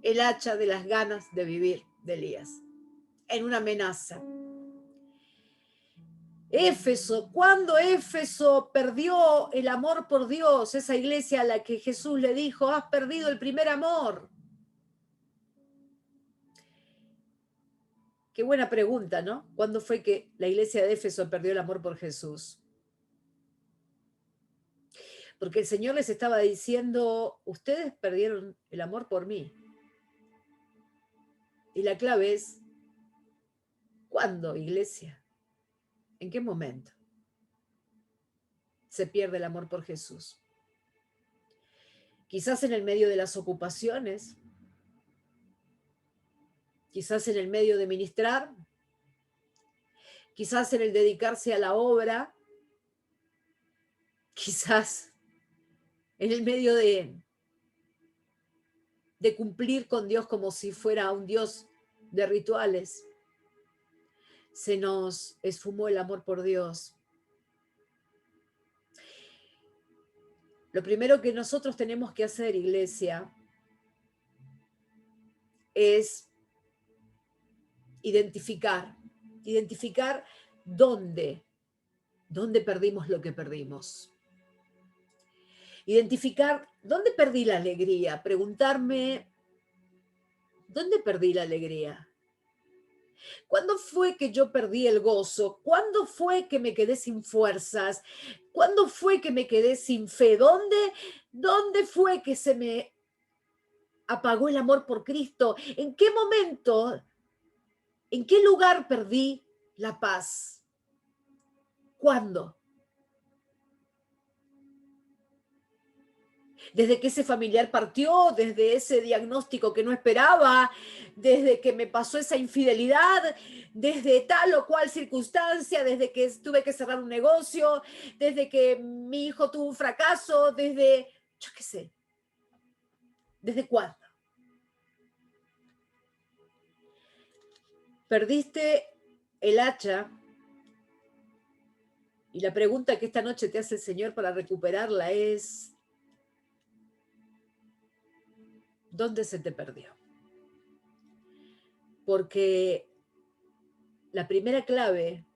D: el hacha de las ganas de vivir de Elías, en una amenaza. Éfeso, cuando Éfeso perdió el amor por Dios, esa iglesia a la que Jesús le dijo, has perdido el primer amor. Qué buena pregunta, ¿no? ¿Cuándo fue que la iglesia de Éfeso perdió el amor por Jesús? Porque el Señor les estaba diciendo, ustedes perdieron el amor por mí. Y la clave es, ¿cuándo, iglesia? ¿En qué momento se pierde el amor por Jesús? Quizás en el medio de las ocupaciones, quizás en el medio de ministrar, quizás en el dedicarse a la obra, quizás en el medio de cumplir con Dios como si fuera un Dios de rituales. Se nos esfumó el amor por Dios. Lo primero que nosotros tenemos que hacer, iglesia, es identificar dónde perdimos lo que perdimos. Identificar dónde perdí la alegría, preguntarme, ¿dónde perdí la alegría? ¿Cuándo fue que yo perdí el gozo? ¿Cuándo fue que me quedé sin fuerzas? ¿Cuándo fue que me quedé sin fe? ¿Dónde fue que se me apagó el amor por Cristo? ¿En qué momento, en qué lugar perdí la paz? ¿Cuándo? Desde que ese familiar partió, desde ese diagnóstico que no esperaba, desde que me pasó esa infidelidad, desde tal o cual circunstancia, desde que tuve que cerrar un negocio, desde que mi hijo tuvo un fracaso, desde, yo qué sé, ¿desde cuándo? Perdiste el hacha y la pregunta que esta noche te hace el Señor para recuperarla es, ¿dónde se te perdió? Porque la primera clave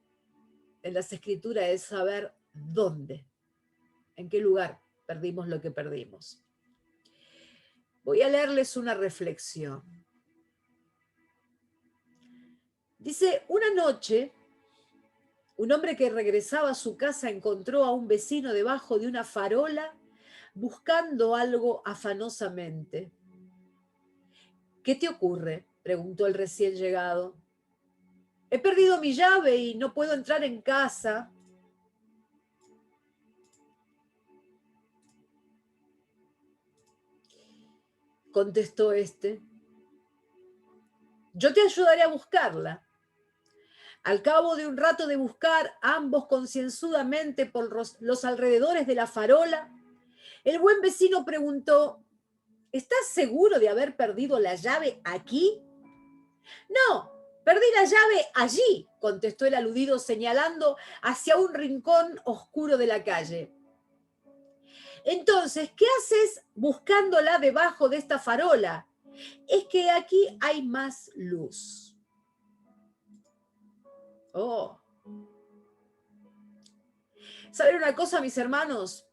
D: en las Escrituras es saber dónde, en qué lugar perdimos lo que perdimos. Voy a leerles una reflexión. Dice, una noche, un hombre que regresaba a su casa encontró a un vecino debajo de una farola buscando algo afanosamente. ¿Qué te ocurre?, preguntó el recién llegado. He perdido mi llave y no puedo entrar en casa. Contestó este. Yo te ayudaré a buscarla. Al cabo de un rato de buscar, ambos concienzudamente por los alrededores de la farola, el buen vecino preguntó, ¿estás seguro de haber perdido la llave aquí? No, perdí la llave allí, contestó el aludido señalando hacia un rincón oscuro de la calle. Entonces, ¿qué haces buscándola debajo de esta farola? Es que aquí hay más luz. Oh. ¿Saben una cosa, mis hermanos?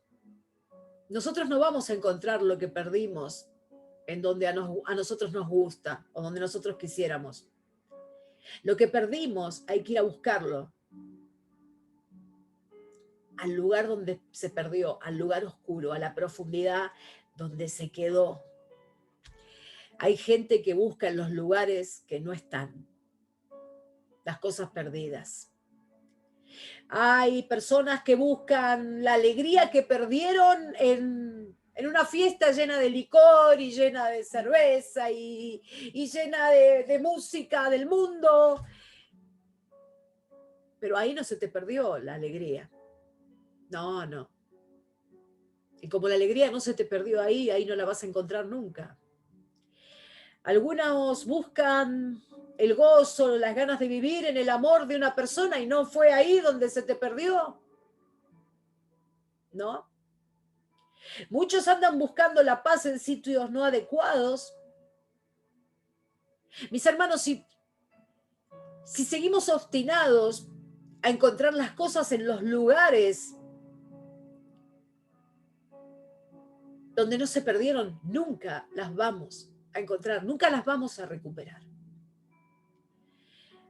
D: Nosotros no vamos a encontrar lo que perdimos en donde a nosotros nos gusta o donde nosotros quisiéramos. Lo que perdimos hay que ir a buscarlo al lugar donde se perdió, al lugar oscuro, a la profundidad donde se quedó. Hay gente que busca en los lugares que no están, las cosas perdidas. Hay personas que buscan la alegría que perdieron en una fiesta llena de licor y llena de cerveza y llena de música del mundo. Pero ahí no se te perdió la alegría. No, no. Y como la alegría no se te perdió ahí, ahí no la vas a encontrar nunca. Algunos buscan el gozo, las ganas de vivir en el amor de una persona y no fue ahí donde se te perdió. ¿No? Muchos andan buscando la paz en sitios no adecuados. Mis hermanos, si seguimos obstinados a encontrar las cosas en los lugares donde no se perdieron, nunca las vamos a encontrar, nunca las vamos a recuperar.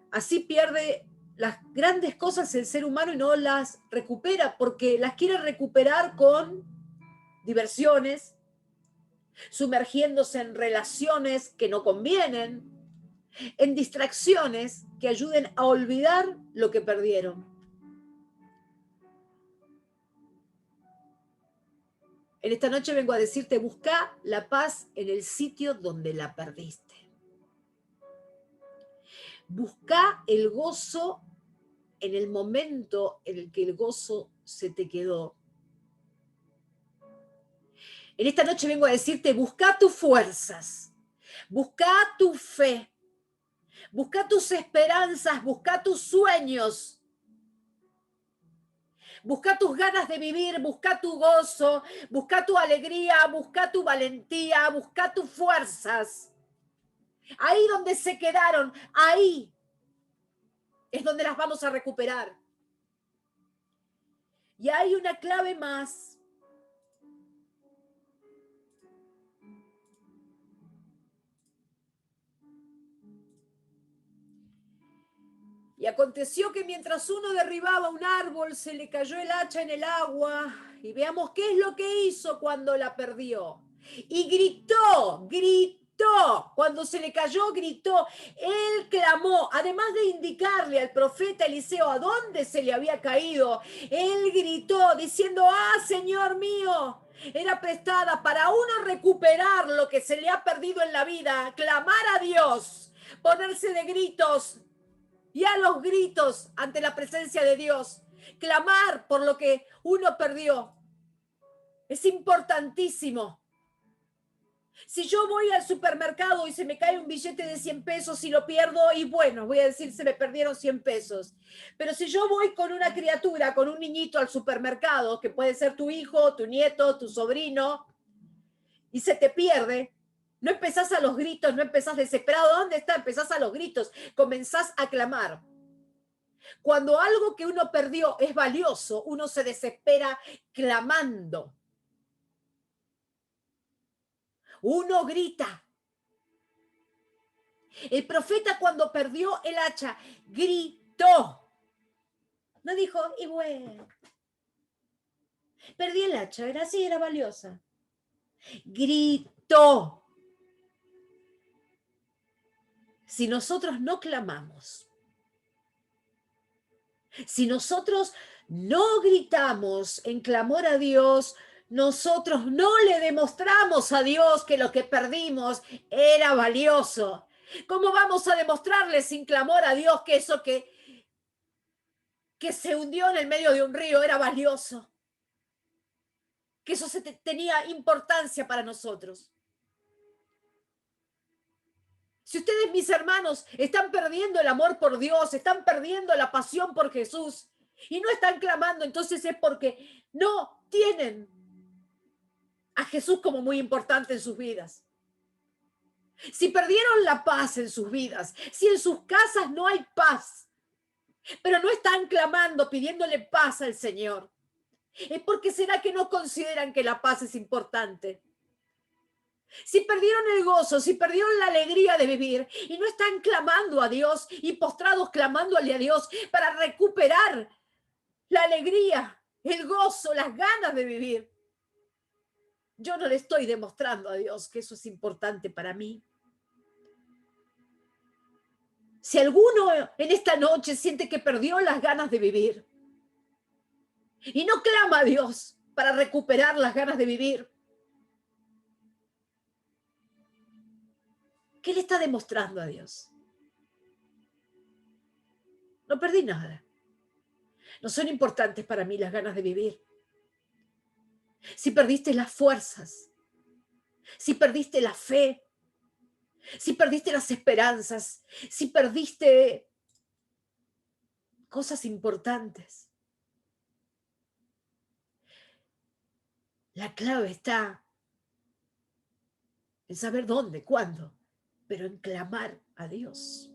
D: Así pierde las grandes cosas el ser humano y no las recupera porque las quiere recuperar con diversiones, sumergiéndose en relaciones que no convienen, en distracciones que ayuden a olvidar lo que perdieron. En esta noche vengo a decirte, busca la paz en el sitio donde la perdiste. Busca el gozo en el momento en el que el gozo se te quedó. En esta noche vengo a decirte, busca tus fuerzas, busca tu fe, busca tus esperanzas, busca tus sueños. Busca tus ganas de vivir, busca tu gozo, busca tu alegría, busca tu valentía, busca tus fuerzas. Ahí donde se quedaron, ahí es donde las vamos a recuperar. Y hay una clave más. Y aconteció que mientras uno derribaba un árbol, se le cayó el hacha en el agua. Y veamos qué es lo que hizo cuando la perdió. Y gritó. Cuando se le cayó, gritó. Él clamó, además de indicarle al profeta Eliseo a dónde se le había caído. Él gritó diciendo, Señor mío, era prestada para uno recuperar lo que se le ha perdido en la vida. Clamar a Dios, ponerse de gritos. Y a los gritos ante la presencia de Dios, clamar por lo que uno perdió. Es importantísimo. Si yo voy al supermercado y se me cae un billete de 100 pesos y lo pierdo, y bueno, voy a decir, se me perdieron 100 pesos. Pero si yo voy con una criatura, con un niñito al supermercado, que puede ser tu hijo, tu nieto, tu sobrino, y se te pierde, no empezás a los gritos, no empezás desesperado. ¿Dónde está? Empezás a los gritos, comenzás a clamar. Cuando algo que uno perdió es valioso, uno se desespera clamando. Uno grita. El profeta cuando perdió el hacha, gritó. No dijo, y bueno, perdí el hacha, era así, era valiosa. Gritó. Si nosotros no clamamos, si nosotros no gritamos en clamor a Dios, nosotros no le demostramos a Dios que lo que perdimos era valioso. ¿Cómo vamos a demostrarle sin clamor a Dios que eso que se hundió en el medio de un río era valioso? Que eso tenía importancia para nosotros. Si ustedes, mis hermanos, están perdiendo el amor por Dios, están perdiendo la pasión por Jesús y no están clamando, entonces es porque no tienen a Jesús como muy importante en sus vidas. Si perdieron la paz en sus vidas, si en sus casas no hay paz, pero no están clamando, pidiéndole paz al Señor, es porque será que no consideran que la paz es importante. Si perdieron el gozo, si perdieron la alegría de vivir y no están clamando a Dios y postrados clamándole a Dios para recuperar la alegría, el gozo, las ganas de vivir, yo no le estoy demostrando a Dios que eso es importante para mí. Si alguno en esta noche siente que perdió las ganas de vivir y no clama a Dios para recuperar las ganas de vivir, ¿qué le está demostrando a Dios? No perdí nada. No son importantes para mí las ganas de vivir. Si perdiste las fuerzas, si perdiste la fe, si perdiste las esperanzas, si perdiste cosas importantes, la clave está en saber dónde, cuándo, pero en clamar a Dios.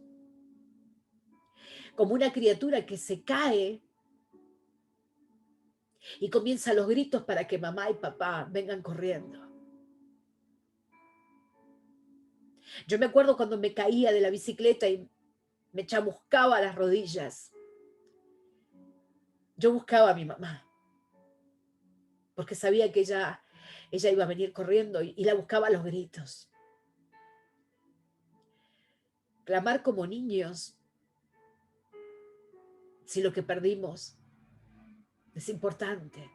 D: Como una criatura que se cae y comienza los gritos para que mamá y papá vengan corriendo. Yo me acuerdo cuando me caía de la bicicleta y me chamuscaba las rodillas. Yo buscaba a mi mamá, porque sabía que ella iba a venir corriendo y la buscaba a los gritos. Clamar como niños, si lo que perdimos es importante.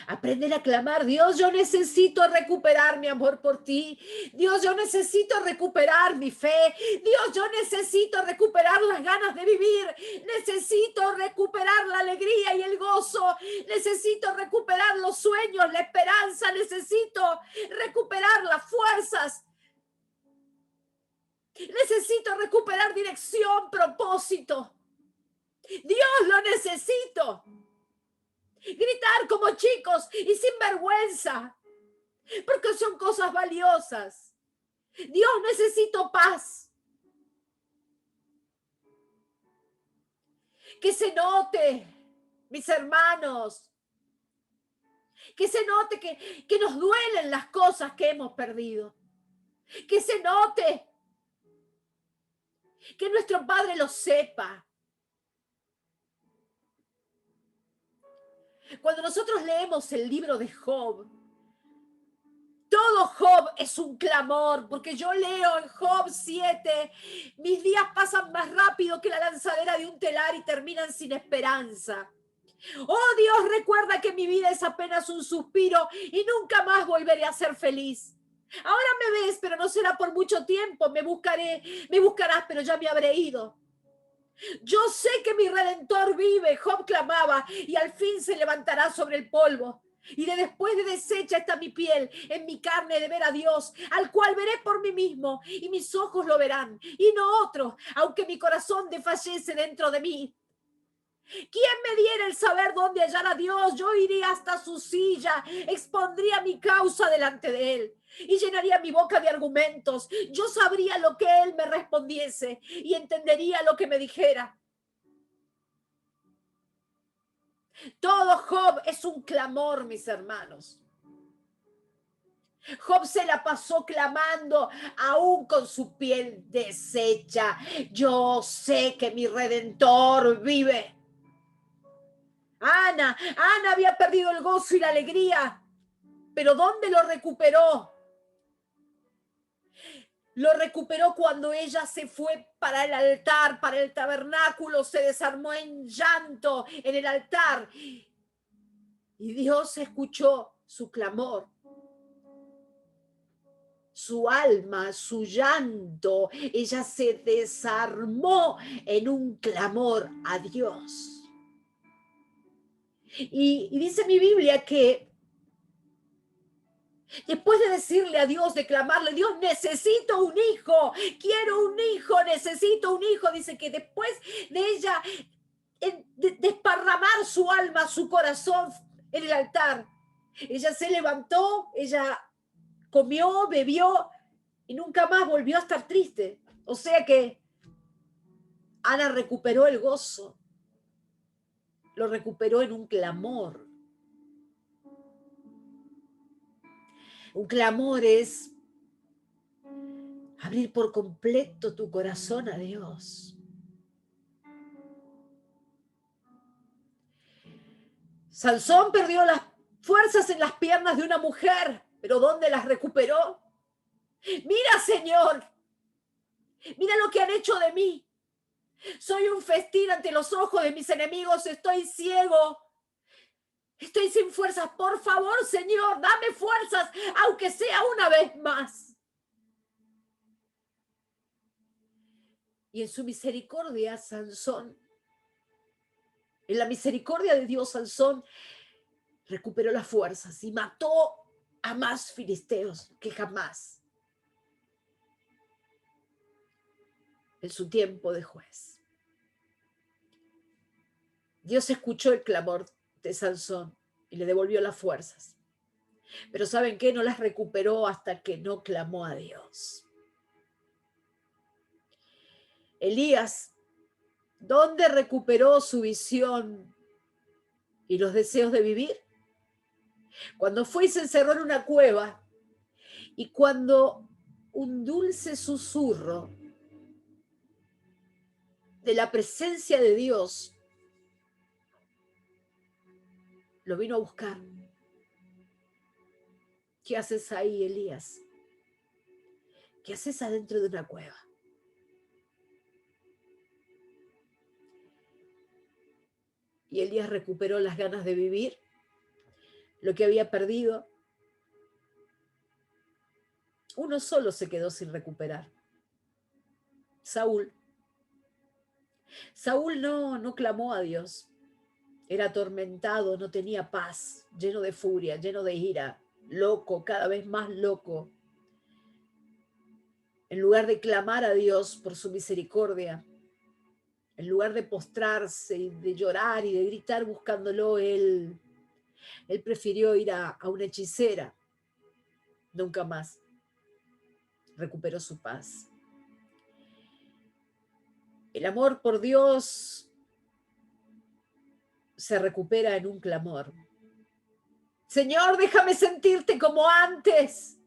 D: Aprender a clamar: Dios, yo necesito recuperar mi amor por ti. Dios, yo necesito recuperar mi fe. Dios, yo necesito recuperar las ganas de vivir. Necesito recuperar la alegría y el gozo. Necesito recuperar los sueños, la esperanza. Necesito recuperar las fuerzas. Necesito recuperar dirección, propósito. Dios, lo necesito. Gritar como chicos y sin vergüenza, porque son cosas valiosas. Dios, necesito paz. Que se note, mis hermanos, que se note que nos duelen las cosas que hemos perdido. Que se note, que nuestro Padre lo sepa. Cuando nosotros leemos el libro de Job, todo Job es un clamor, porque yo leo en Job 7, mis días pasan más rápido que la lanzadera de un telar y terminan sin esperanza. Oh Dios, recuerda que mi vida es apenas un suspiro y nunca más volveré a ser feliz. Ahora me ves, pero no será por mucho tiempo. Me buscarás, pero ya me habré ido. Yo sé que mi Redentor vive, Job clamaba, y al fin se levantará sobre el polvo. Y después de deshecha está mi piel, en mi carne de ver a Dios, al cual veré por mí mismo, y mis ojos lo verán, y no otro, aunque mi corazón desfallece dentro de mí. ¿Quién me diera el saber dónde hallar a Dios? Yo iría hasta su silla, expondría mi causa delante de él y llenaría mi boca de argumentos. Yo sabría lo que él me respondiese y entendería lo que me dijera. Todo Job es un clamor, mis hermanos. Job se la pasó clamando aún con su piel deshecha. Yo sé que mi Redentor vive. Ana había perdido el gozo y la alegría, pero ¿dónde lo recuperó? Lo recuperó cuando ella se fue para el altar, para el tabernáculo, se desarmó en llanto en el altar y Dios escuchó su clamor, su alma, su llanto. Ella se desarmó en un clamor a Dios. Y dice mi Biblia que después de decirle a Dios, de clamarle: Dios, necesito un hijo, quiero un hijo, necesito un hijo, dice que después de ella desparramar su alma, su corazón en el altar, ella se levantó, ella comió, bebió y nunca más volvió a estar triste. O sea que Ana recuperó el gozo, lo recuperó en un clamor. Un clamor es abrir por completo tu corazón a Dios. Sansón perdió las fuerzas en las piernas de una mujer, pero ¿dónde las recuperó? Mira, Señor, mira lo que han hecho de mí. Soy un festín ante los ojos de mis enemigos, estoy ciego. Estoy sin fuerzas. Por favor, Señor, dame fuerzas, aunque sea una vez más. Y en su misericordia, Sansón, en la misericordia de Dios, Sansón recuperó las fuerzas y mató a más filisteos que jamás en su tiempo de juez. Dios escuchó el clamor de Sansón y le devolvió las fuerzas. Pero ¿saben qué? No las recuperó hasta que no clamó a Dios. Elías, ¿dónde recuperó su visión y los deseos de vivir? Cuando fue y se encerró en una cueva y cuando un dulce susurro de la presencia de Dios lo vino a buscar. ¿Qué haces ahí, Elías? ¿Qué haces adentro de una cueva? Y Elías recuperó las ganas de vivir, lo que había perdido. Uno solo se quedó sin recuperar. Saúl. Saúl no clamó a Dios. Era atormentado, no tenía paz, lleno de furia, lleno de ira, loco, cada vez más loco. En lugar de clamar a Dios por su misericordia, en lugar de postrarse y de llorar y de gritar buscándolo, él prefirió ir a una hechicera. Nunca más recuperó su paz. El amor por Dios se recupera en un clamor. Señor, déjame sentirte como antes.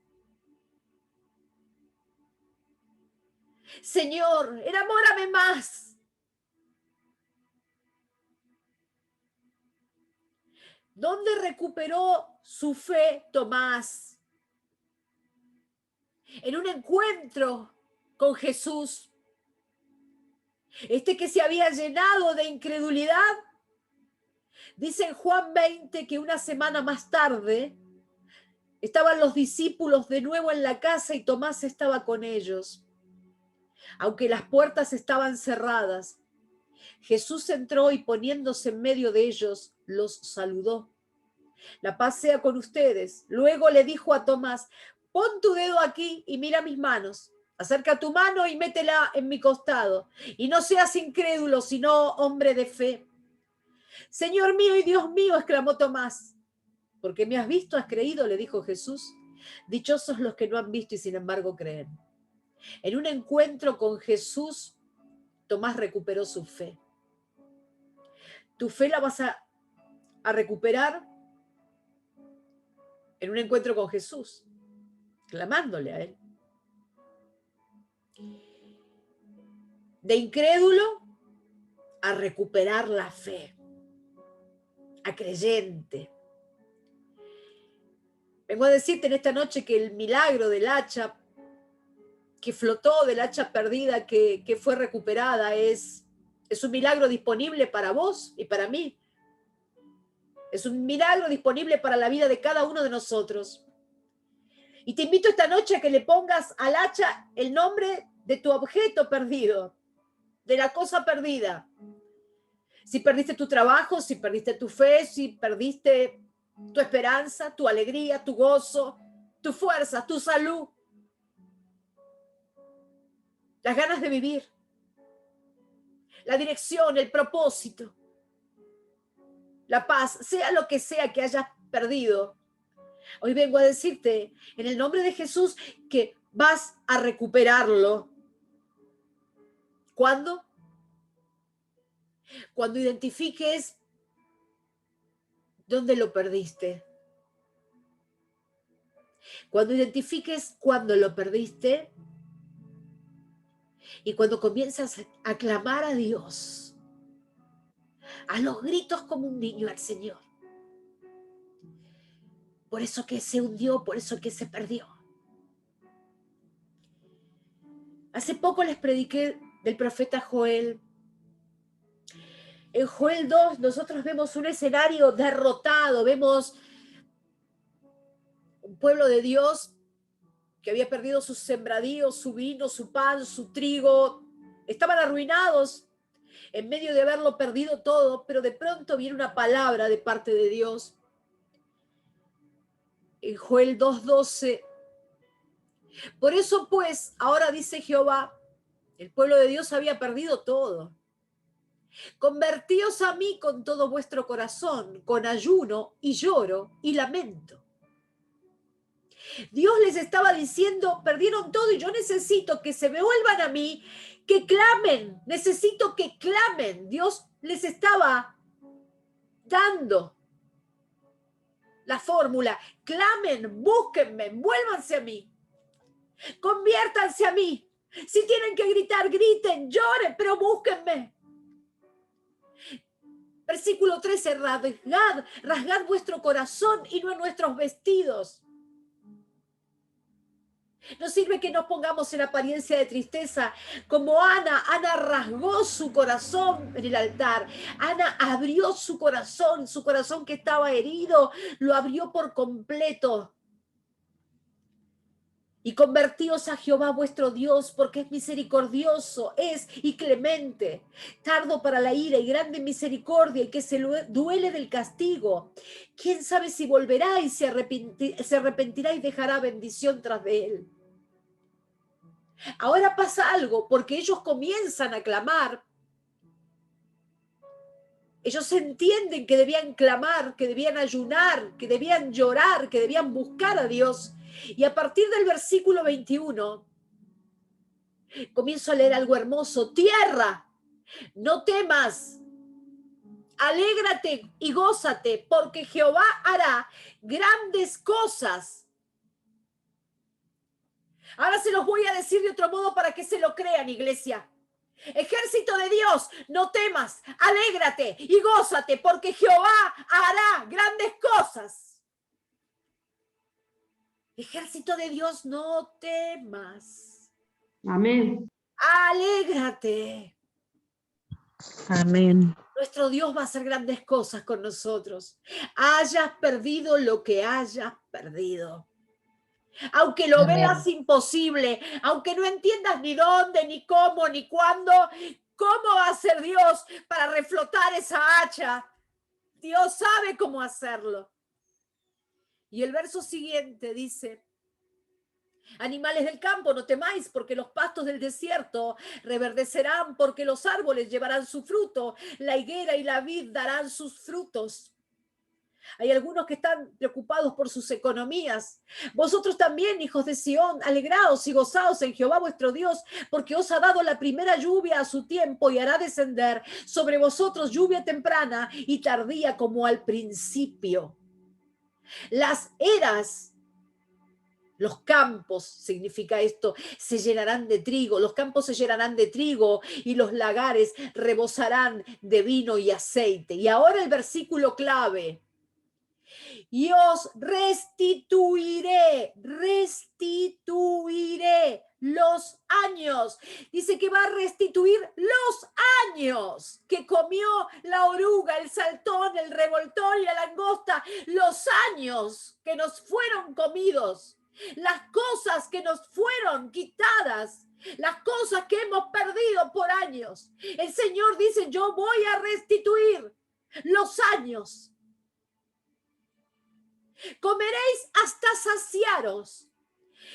D: Señor, enamórame más. ¿Dónde recuperó su fe Tomás? En un encuentro con Jesús. Que se había llenado de incredulidad. Dice en Juan 20 que una semana más tarde estaban los discípulos de nuevo en la casa y Tomás estaba con ellos. Aunque las puertas estaban cerradas, Jesús entró y poniéndose en medio de ellos, los saludó. La paz sea con ustedes. Luego le dijo a Tomás, pon tu dedo aquí y mira mis manos. Acerca tu mano y métela en mi costado. Y no seas incrédulo, sino hombre de fe. Señor mío y Dios mío, exclamó Tomás. Porque me has visto, has creído, le dijo Jesús. Dichosos los que no han visto y sin embargo creen. En un encuentro con Jesús, Tomás recuperó su fe. Tu fe la vas a recuperar en un encuentro con Jesús, clamándole a Él. De incrédulo a recuperar la fe, a creyente. Vengo a decirte en esta noche que el milagro del hacha que flotó, del hacha perdida que fue recuperada, es un milagro disponible para vos y para mí. Es un milagro disponible para la vida de cada uno de nosotros. Y te invito esta noche a que le pongas al hacha el nombre de tu objeto perdido, de la cosa perdida. Si perdiste tu trabajo, si perdiste tu fe, si perdiste tu esperanza, tu alegría, tu gozo, tu fuerza, tu salud, las ganas de vivir, la dirección, el propósito, la paz, sea lo que sea que hayas perdido. Hoy vengo a decirte, en el nombre de Jesús, que vas a recuperarlo. ¿Cuándo? Cuando identifiques dónde lo perdiste. Cuando identifiques cuándo lo perdiste y cuando comienzas a clamar a Dios, a los gritos como un niño al Señor. Por eso que se hundió, por eso que se perdió. Hace poco les prediqué del profeta Joel. En Joel 2 nosotros vemos un escenario derrotado, vemos un pueblo de Dios que había perdido sus sembradíos, su vino, su pan, su trigo, estaban arruinados en medio de haberlo perdido todo, pero de pronto viene una palabra de parte de Dios. En Joel 2:12, por eso pues, ahora dice Jehová, el pueblo de Dios había perdido todo. Convertíos a mí con todo vuestro corazón, con ayuno y lloro y lamento. Dios les estaba diciendo, perdieron todo y yo necesito que se me vuelvan a mí, que clamen, necesito que clamen. Dios les estaba dando la fórmula, clamen, búsquenme, vuélvanse a mí, conviértanse a mí. Si tienen que gritar, griten, lloren, pero búsquenme. Versículo 13, rasgad vuestro corazón y no nuestros vestidos. No sirve que nos pongamos en apariencia de tristeza. Como Ana rasgó su corazón en el altar. Ana abrió su corazón que estaba herido, lo abrió por completo. Y convertíos a Jehová vuestro Dios, porque es misericordioso, es y clemente, tardo para la ira y grande en misericordia, y que se duele del castigo. ¿Quién sabe si volverá y se arrepentirá y dejará bendición tras de él? Ahora pasa algo, porque ellos comienzan a clamar. Ellos entienden que debían clamar, que debían ayunar, que debían llorar, que debían buscar a Dios. Y a partir del versículo 21, comienzo a leer algo hermoso. Tierra, no temas, alégrate y gózate, porque Jehová hará grandes cosas. Ahora se los voy a decir de otro modo para que se lo crean, iglesia. Ejército de Dios, no temas, alégrate y gózate, porque Jehová hará grandes cosas. Ejército de Dios, no temas.
B: Amén.
D: Alégrate.
C: Amén.
D: Nuestro Dios va a hacer grandes cosas con nosotros. Hayas perdido lo que hayas perdido. Aunque lo veas imposible, aunque no entiendas ni dónde, ni cómo, ni cuándo, ¿cómo va a ser Dios para reflotar esa hacha? Dios sabe cómo hacerlo. Y el verso siguiente dice: animales del campo, no temáis, porque los pastos del desierto reverdecerán, porque los árboles llevarán su fruto, la higuera y la vid darán sus frutos. Hay algunos que están preocupados por sus economías. Vosotros también, hijos de Sión, alegraos y gozaos en Jehová vuestro Dios, porque os ha dado la primera lluvia a su tiempo y hará descender sobre vosotros lluvia temprana y tardía como al principio. Las eras, los campos, significa esto, se llenarán de trigo, los campos se llenarán de trigo y los lagares rebosarán de vino y aceite. Y ahora el versículo clave: y os restituiré los años. Dice que va a restituir los años que comió la oruga, el saltón, el revoltón y la langosta, los años que nos fueron comidos, las cosas que nos fueron quitadas, las cosas que hemos perdido por años. El Señor dice: yo voy a restituir los años. Comeréis hasta saciaros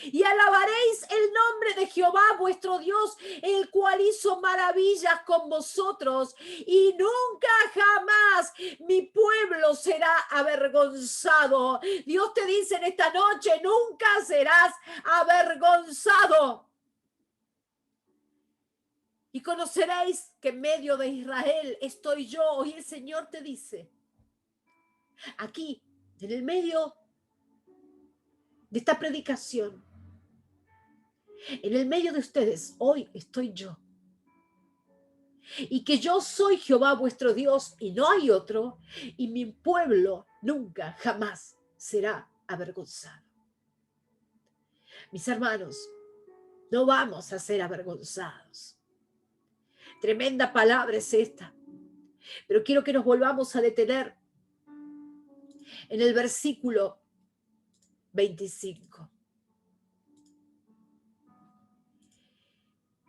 D: y alabaréis el nombre de Jehová vuestro Dios, el cual hizo maravillas con vosotros, y nunca jamás mi pueblo será avergonzado. Dios te dice en esta noche: nunca serás avergonzado. Y conoceréis que en medio de Israel estoy yo. Hoy el Señor te dice, aquí, en el medio de esta predicación, en el medio de ustedes, hoy estoy yo. Y que yo soy Jehová vuestro Dios y no hay otro, y mi pueblo nunca, jamás será avergonzado. Mis hermanos, no vamos a ser avergonzados. Tremenda palabra es esta, pero quiero que nos volvamos a detener en el versículo 25.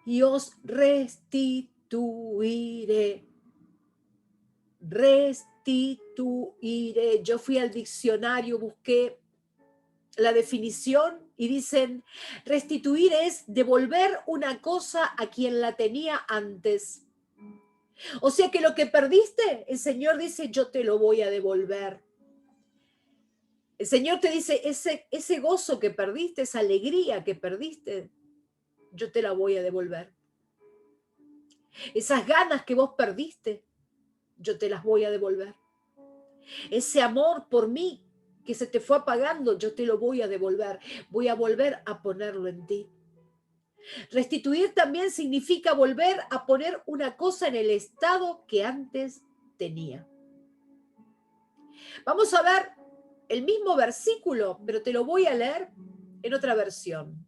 D: y os restituiré. Restituiré. Yo fui al diccionario, busqué la definición y dicen, restituir es devolver una cosa a quien la tenía antes. O sea que lo que perdiste, el Señor dice, yo te lo voy a devolver. El Señor te dice, ese gozo que perdiste, esa alegría que perdiste, yo te la voy a devolver. Esas ganas que vos perdiste, yo te las voy a devolver. Ese amor por mí que se te fue apagando, yo te lo voy a devolver. Voy a volver a ponerlo en ti. Restituir también significa volver a poner una cosa en el estado que antes tenía. Vamos a ver el mismo versículo, pero te lo voy a leer en otra versión.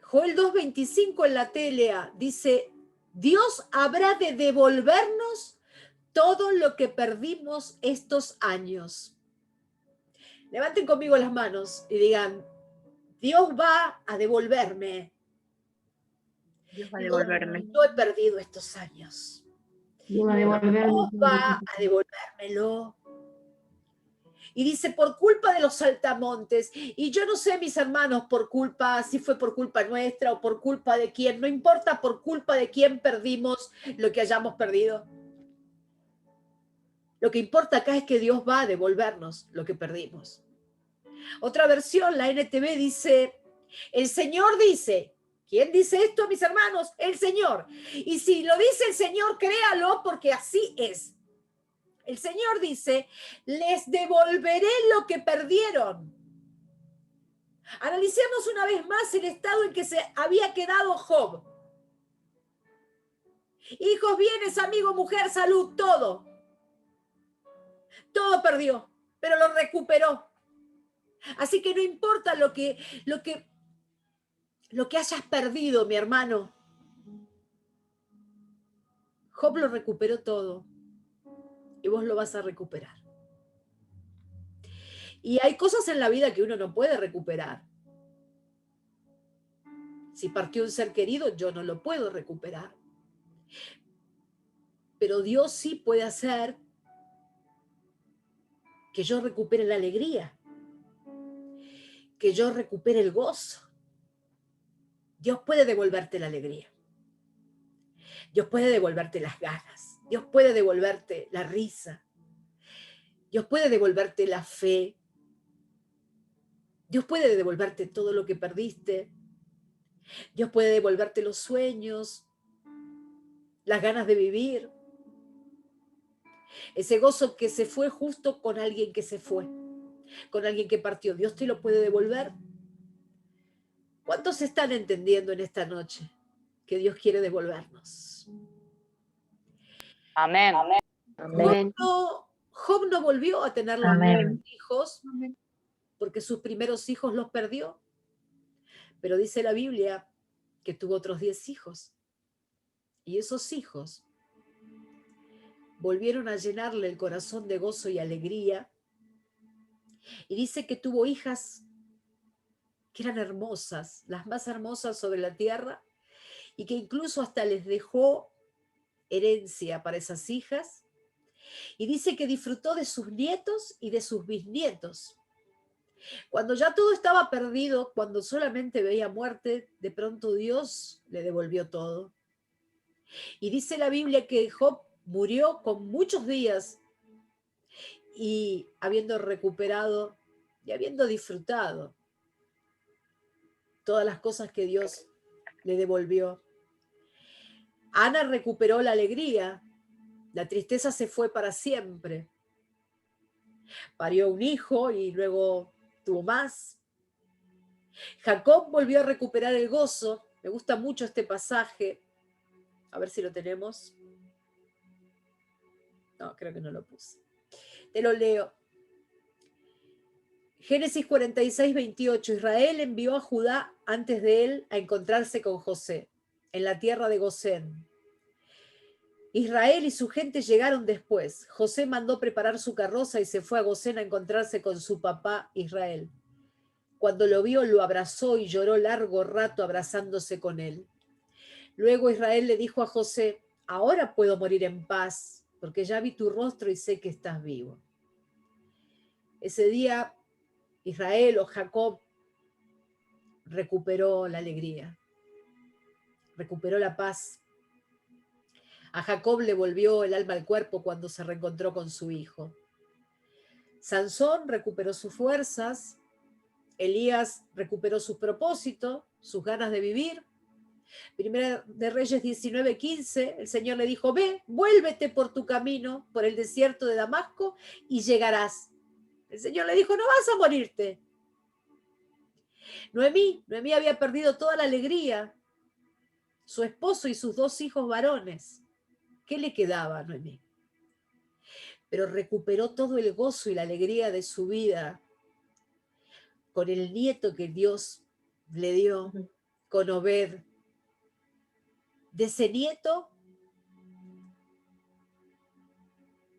D: Joel 2:25 en la TLA dice, Dios habrá de devolvernos todo lo que perdimos estos años. Levanten conmigo las manos y digan, Dios va a devolverme.
C: Dios va a devolverme.
D: No he perdido estos años.
A: Dios va a devolverme.
D: Dios va a devolvérmelo. Y dice, por culpa de los saltamontes, y yo no sé, mis hermanos, por culpa, si fue por culpa nuestra o por culpa de quién, no importa por culpa de quién perdimos lo que hayamos perdido. Lo que importa acá es que Dios va a devolvernos lo que perdimos. Otra versión, la NTV, dice, el Señor dice, ¿quién dice esto, mis hermanos? El Señor. Y si lo dice el Señor, créalo porque así es. El Señor dice, les devolveré lo que perdieron. Analicemos una vez más el estado en que se había quedado Job. Hijos, bienes, amigo, mujer, salud, todo. Todo perdió, pero lo recuperó. Así que no importa lo que hayas perdido, mi hermano. Job lo recuperó todo. Y vos lo vas a recuperar. Y hay cosas en la vida que uno no puede recuperar. Si partió un ser querido, yo no lo puedo recuperar. Pero Dios sí puede hacer que yo recupere la alegría, que yo recupere el gozo. Dios puede devolverte la alegría. Dios puede devolverte las ganas. Dios puede devolverte la risa. Dios puede devolverte la fe. Dios puede devolverte todo lo que perdiste. Dios puede devolverte los sueños, las ganas de vivir. Ese gozo que se fue justo con alguien que se fue, con alguien que partió. Dios te lo puede devolver. ¿Cuántos están entendiendo en esta noche que Dios quiere devolvernos?
C: Amén.
B: Amén.
D: Job no volvió a tener los 9 hijos porque sus primeros hijos los perdió. Pero dice la Biblia que tuvo otros 10 hijos. Y esos hijos volvieron a llenarle el corazón de gozo y alegría. Y dice que tuvo hijas que eran hermosas, las más hermosas sobre la tierra, y que incluso hasta les dejó herencia para esas hijas. Y dice que disfrutó de sus nietos y de sus bisnietos. Cuando ya todo estaba perdido, cuando solamente veía muerte, de pronto Dios le devolvió todo. Y dice la Biblia que Job murió con muchos días y habiendo recuperado y habiendo disfrutado todas las cosas que Dios le devolvió. Ana recuperó la alegría, la tristeza se fue para siempre. Parió un hijo y luego tuvo más. Jacob volvió a recuperar el gozo. Me gusta mucho este pasaje. A ver si lo tenemos. No, creo que no lo puse. Te lo leo. Génesis 46, 28. Israel envió a Judá antes de él a encontrarse con José, en la tierra de Gosén. Israel y su gente llegaron después. José mandó preparar su carroza y se fue a Gosén a encontrarse con su papá Israel. Cuando lo vio, lo abrazó y lloró largo rato abrazándose con él. Luego Israel le dijo a José: ahora puedo morir en paz, porque ya vi tu rostro y sé que estás vivo. Ese día Israel o Jacob recuperó la alegría, recuperó la paz. A Jacob le volvió el alma al cuerpo cuando se reencontró con su hijo. Sansón recuperó sus fuerzas, Elías recuperó sus propósitos, sus ganas de vivir. Primera de Reyes 19:15, el Señor le dijo: ve, vuélvete por tu camino, por el desierto de Damasco, y llegarás. El Señor le dijo: no vas a morirte. Noemí había perdido toda la alegría, su esposo y sus 2 hijos varones. ¿Qué le quedaba a Noemí? Pero recuperó todo el gozo y la alegría de su vida con el nieto que Dios le dio, con Obed. De ese nieto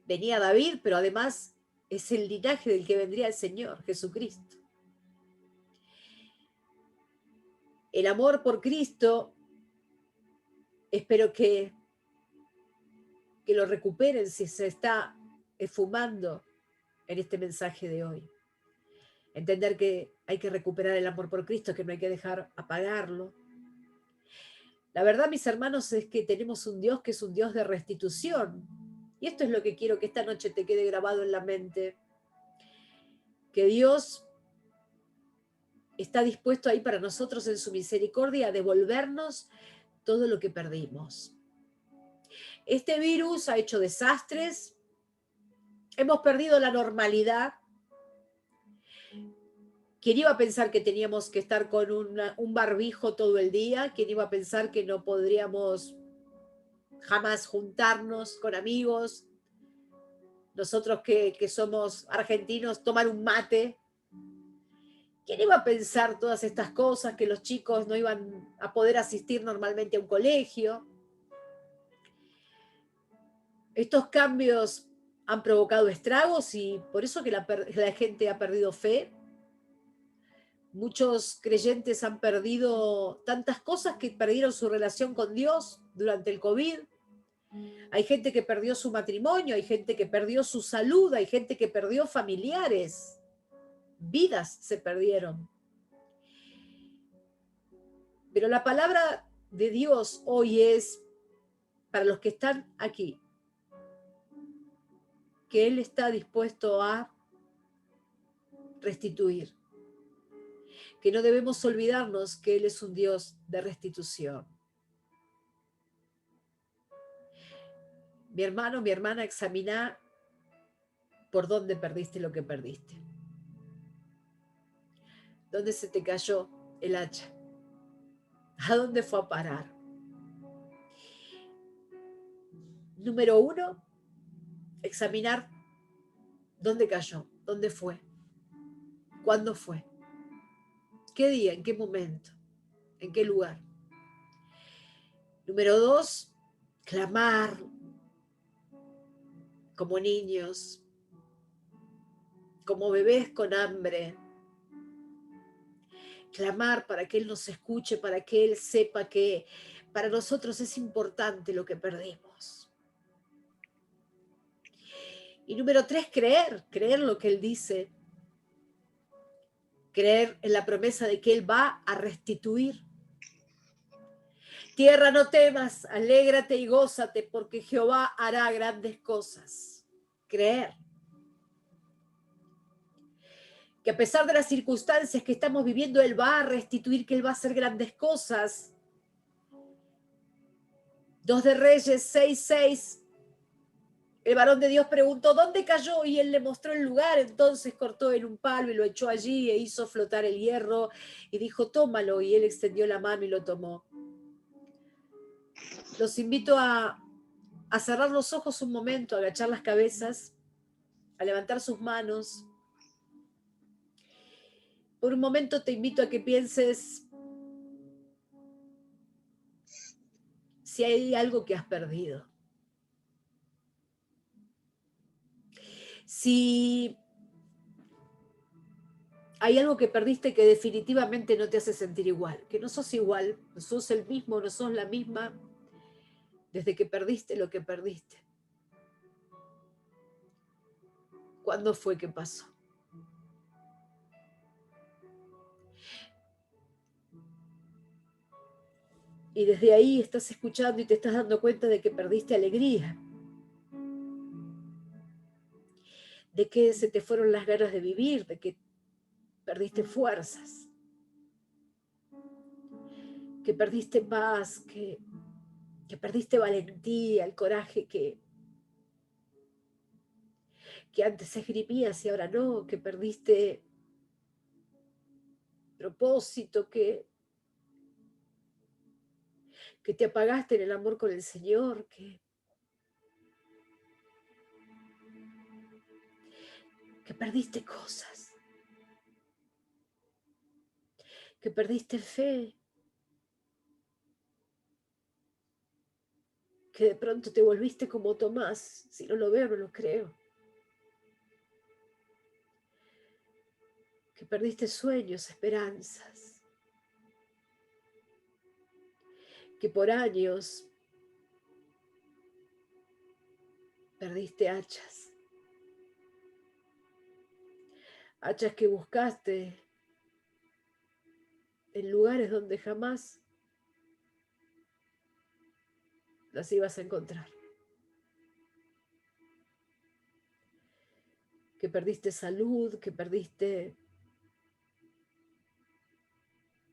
D: venía David, pero además es el linaje del que vendría el Señor, Jesucristo. El amor por Cristo, espero que lo recuperen si se está esfumando en este mensaje de hoy. Entender que hay que recuperar el amor por Cristo, que no hay que dejar apagarlo. La verdad, mis hermanos, es que tenemos un Dios que es un Dios de restitución. Y esto es lo que quiero que esta noche te quede grabado en la mente. Que Dios está dispuesto ahí para nosotros en su misericordia a devolvernos todo lo que perdimos. Este virus ha hecho desastres. Hemos perdido la normalidad. ¿Quién iba a pensar que teníamos que estar con un barbijo todo el día? ¿Quién iba a pensar que no podríamos jamás juntarnos con amigos? Nosotros que somos argentinos, tomar un mate. ¿Quién iba a pensar todas estas cosas? Que los chicos no iban a poder asistir normalmente a un colegio. Estos cambios han provocado estragos y por eso que la gente ha perdido fe. Muchos creyentes han perdido tantas cosas que perdieron su relación con Dios durante el COVID. Hay gente que perdió su matrimonio, hay gente que perdió su salud, hay gente que perdió familiares. Vidas se perdieron. Pero la palabra de Dios hoy es para los que están aquí, que Él está dispuesto a restituir. Que no debemos olvidarnos que Él es un Dios de restitución. Mi hermano, mi hermana, examina por dónde perdiste lo que perdiste. ¿Dónde se te cayó el hacha? ¿A dónde fue a parar? Número 1, examinar dónde cayó, dónde fue, cuándo fue, qué día, en qué momento, en qué lugar. Número 2, clamar como niños, como bebés con hambre. Clamar para que Él nos escuche, para que Él sepa que para nosotros es importante lo que perdimos. Y número 3, creer lo que Él dice. Creer en la promesa de que Él va a restituir. Tierra, no temas, alégrate y gózate, porque Jehová hará grandes cosas. Creer. Que a pesar de las circunstancias que estamos viviendo, Él va a restituir, que Él va a hacer grandes cosas. 2 de Reyes 6:6. El varón de Dios preguntó: ¿dónde cayó? Y Él le mostró el lugar. Entonces cortó en un palo y lo echó allí e hizo flotar el hierro y dijo: tómalo. Y Él extendió la mano y lo tomó. Los invito a cerrar los ojos un momento, a agachar las cabezas, a levantar sus manos. Por un momento te invito a que pienses si hay algo que has perdido. Si hay algo que perdiste que definitivamente no te hace sentir igual, que no sos igual, no sos el mismo, no sos la misma desde que perdiste lo que perdiste. ¿Cuándo fue que pasó? Y desde ahí estás escuchando y te estás dando cuenta de que perdiste alegría, de que se te fueron las ganas de vivir, de que perdiste fuerzas, que perdiste paz, que perdiste valentía, el coraje que antes esgrimías y ahora no, que perdiste propósito, que te apagaste en el amor con el Señor, que perdiste cosas, que perdiste fe, que de pronto te volviste como Tomás. Si no lo veo, no lo creo. Que perdiste sueños, esperanzas, que por años perdiste hachas que buscaste en lugares donde jamás las ibas a encontrar. Que perdiste salud, que perdiste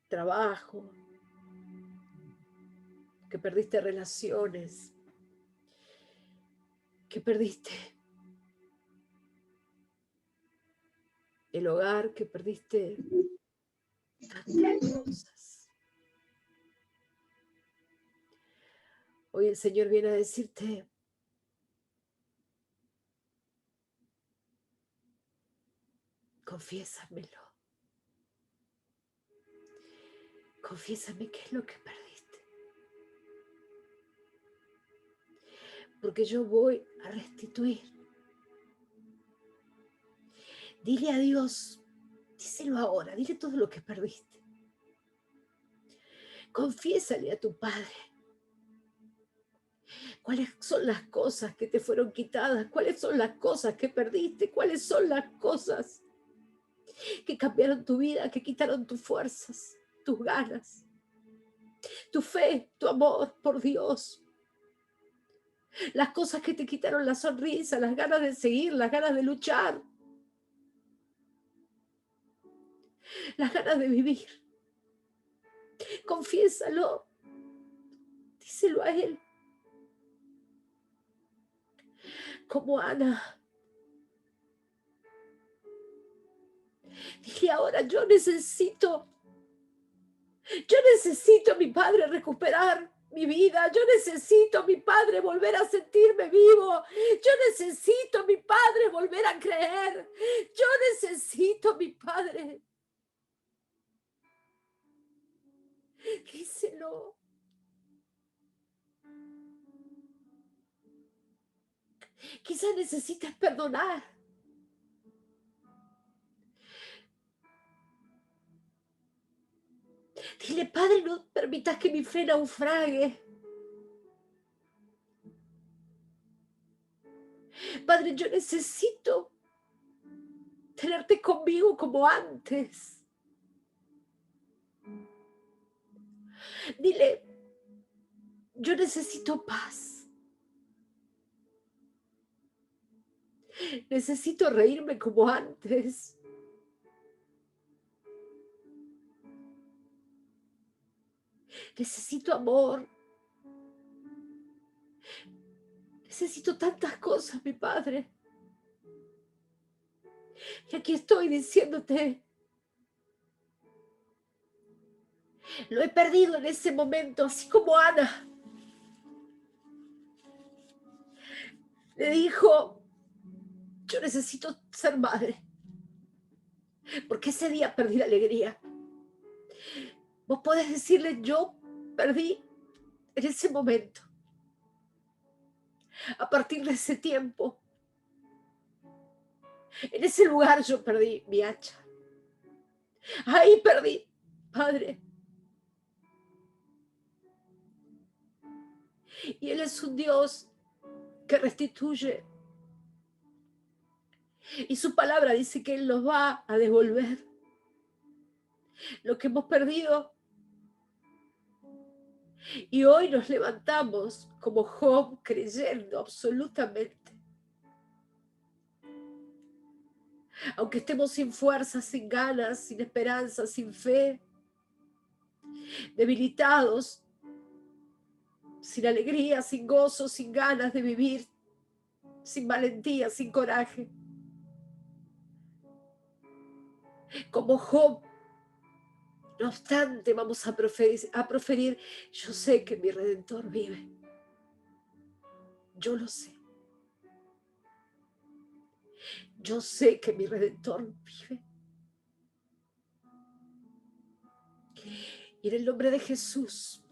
D: trabajo, que perdiste relaciones, que perdiste el hogar, que perdiste tantas cosas. Hoy el Señor viene a decirte: confiésamelo. Confiésame qué es lo que perdiste. Porque yo voy a restituir. Dile a Dios, díselo ahora, dile todo lo que perdiste. Confiésale a tu Padre cuáles son las cosas que te fueron quitadas, cuáles son las cosas que perdiste, cuáles son las cosas que cambiaron tu vida, que quitaron tus fuerzas, tus ganas, tu fe, tu amor por Dios. Las cosas que te quitaron la sonrisa, las ganas de seguir, las ganas de luchar, las ganas de vivir. Confiésalo, díselo a Él. Como Ana. Dile ahora: yo necesito a mi Padre recuperar mi vida. Yo necesito a mi Padre volver a sentirme vivo. Yo necesito a mi Padre volver a creer. Yo necesito a mi Padre. Díselo. Quizás necesitas perdonar. Dile: Padre, no permitas que mi fe naufrague. Padre, yo necesito tenerte conmigo como antes. Dile: yo necesito paz. Necesito reírme como antes. Necesito amor. Necesito tantas cosas, mi Padre. Y aquí estoy diciéndote: lo he perdido en ese momento, así como Ana le dijo: yo necesito ser madre, porque ese día perdí la alegría. Vos podés decirle: yo perdí en ese momento. A partir de ese tiempo, en ese lugar yo perdí mi hacha. Ahí perdí, Padre. Y Él es un Dios que restituye. Y su palabra dice que Él nos va a devolver lo que hemos perdido. Y hoy nos levantamos como Job, creyendo absolutamente. Aunque estemos sin fuerzas, sin ganas, sin esperanza, sin fe, debilitados, sin alegría, sin gozo, sin ganas de vivir, sin valentía, sin coraje. Como Job, no obstante, vamos a proferir, yo sé que mi Redentor vive. Yo lo sé. Yo sé que mi Redentor vive. Y en el nombre de Jesús,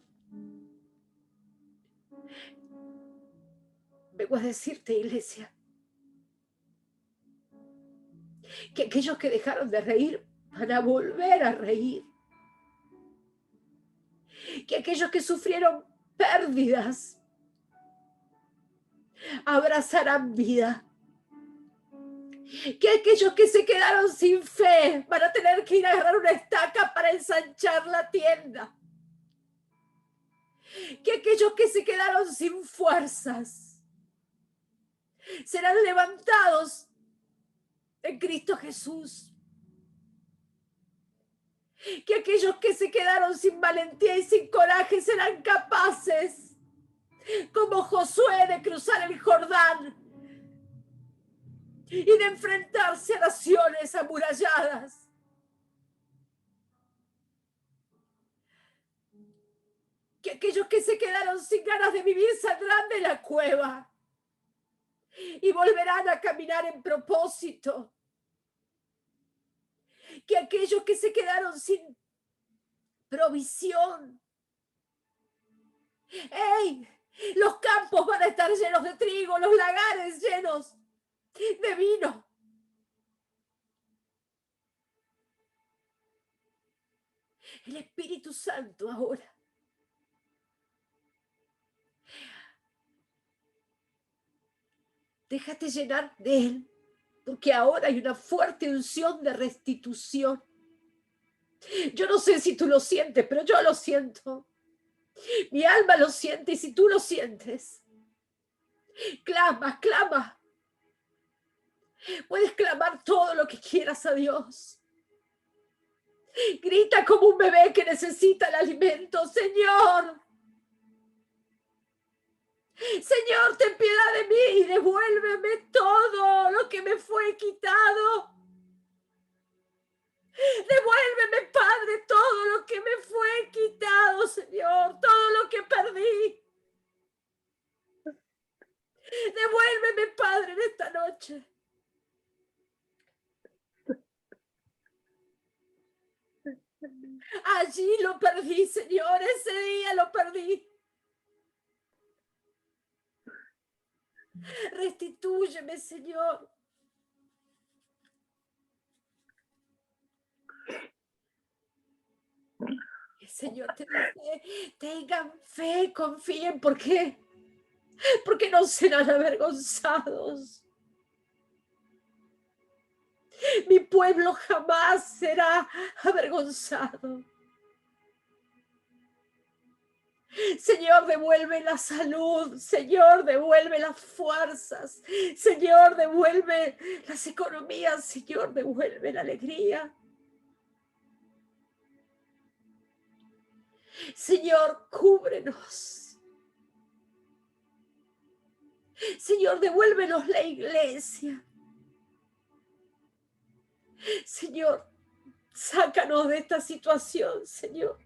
D: vengo a decirte, iglesia, que aquellos que dejaron de reír van a volver a reír. Que aquellos que sufrieron pérdidas abrazarán vida. Que aquellos que se quedaron sin fe van a tener que ir a agarrar una estaca para ensanchar la tienda. Que aquellos que se quedaron sin fuerzas serán levantados en Cristo Jesús. Que aquellos que se quedaron sin valentía y sin coraje serán capaces, como Josué, de cruzar el Jordán y de enfrentarse a naciones amuralladas. Que aquellos que se quedaron sin ganas de vivir saldrán de la cueva y volverán a caminar en propósito. Que aquellos que se quedaron sin provisión, ¡hey! Los campos van a estar llenos de trigo, los lagares llenos de vino. El Espíritu Santo ahora déjate llenar de Él, porque ahora hay una fuerte unción de restitución. Yo no sé si tú lo sientes, pero yo lo siento. Mi alma lo siente, y si tú lo sientes, clama, clama. Puedes clamar todo lo que quieras a Dios. Grita como un bebé que necesita el alimento. Señor, Señor, ten piedad de mí y devuélveme todo lo que me fue quitado. Devuélveme, Padre, todo lo que me fue quitado, Señor, todo lo que perdí. Devuélveme, Padre, en esta noche. Allí lo perdí, Señor, ese día lo perdí. Restitúyeme, Señor. El Señor te dice, tengan fe, confíen. ¿Por qué? Porque no serán avergonzados. Mi pueblo jamás será avergonzado. Señor, devuelve la salud. Señor, devuelve las fuerzas. Señor, devuelve las economías. Señor, devuelve la alegría. Señor, cúbrenos. Señor, devuélvenos la iglesia. Señor, sácanos de esta situación, Señor.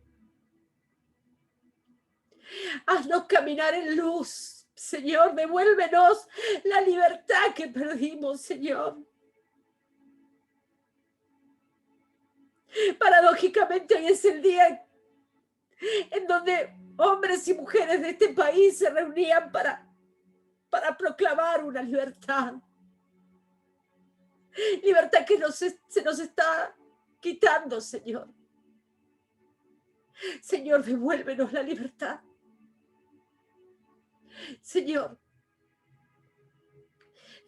D: Haznos caminar en luz, Señor. Devuélvenos la libertad que perdimos, Señor. Paradójicamente, hoy es el día en donde hombres y mujeres de este país se reunían para proclamar una libertad. Libertad que se nos está quitando, Señor. Señor, devuélvenos la libertad. Señor,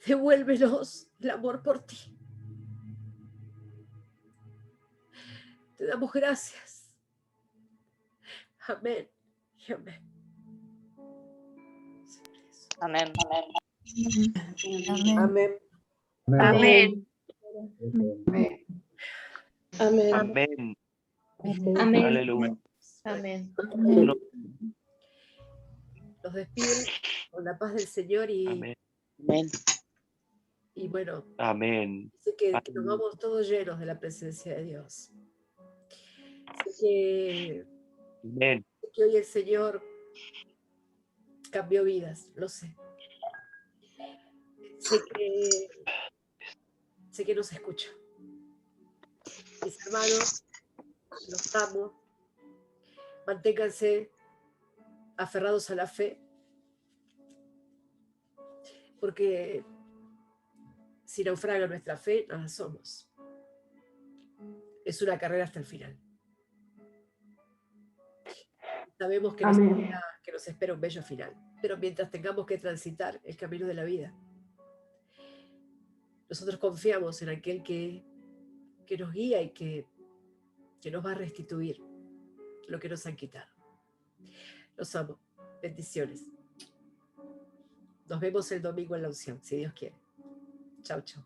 D: devuélvenos el amor por ti. Te damos gracias. Amén y amén.
C: Amén.
B: Amén.
C: Amén.
B: Amén.
F: Amén.
B: Amén.
F: Aleluya.
C: Amén.
D: Los despido con la paz del Señor
F: Amén.
D: y bueno,
F: Amén.
D: sé que nos vamos todos llenos de la presencia de Dios. Sé
F: Amén.
D: que hoy el Señor cambió vidas, lo sé. Sé que nos escucha. Mis hermanos, los amo. Manténganse aferrados a la fe, porque si naufraga nuestra fe, nada somos. Es una carrera hasta el final. Sabemos que nos espera un bello final, pero mientras tengamos que transitar el camino de la vida, nosotros confiamos en aquel que nos guía y que nos va a restituir lo que nos han quitado. Los amo. Bendiciones. Nos vemos el domingo en la unción, si Dios quiere. Chau, chau.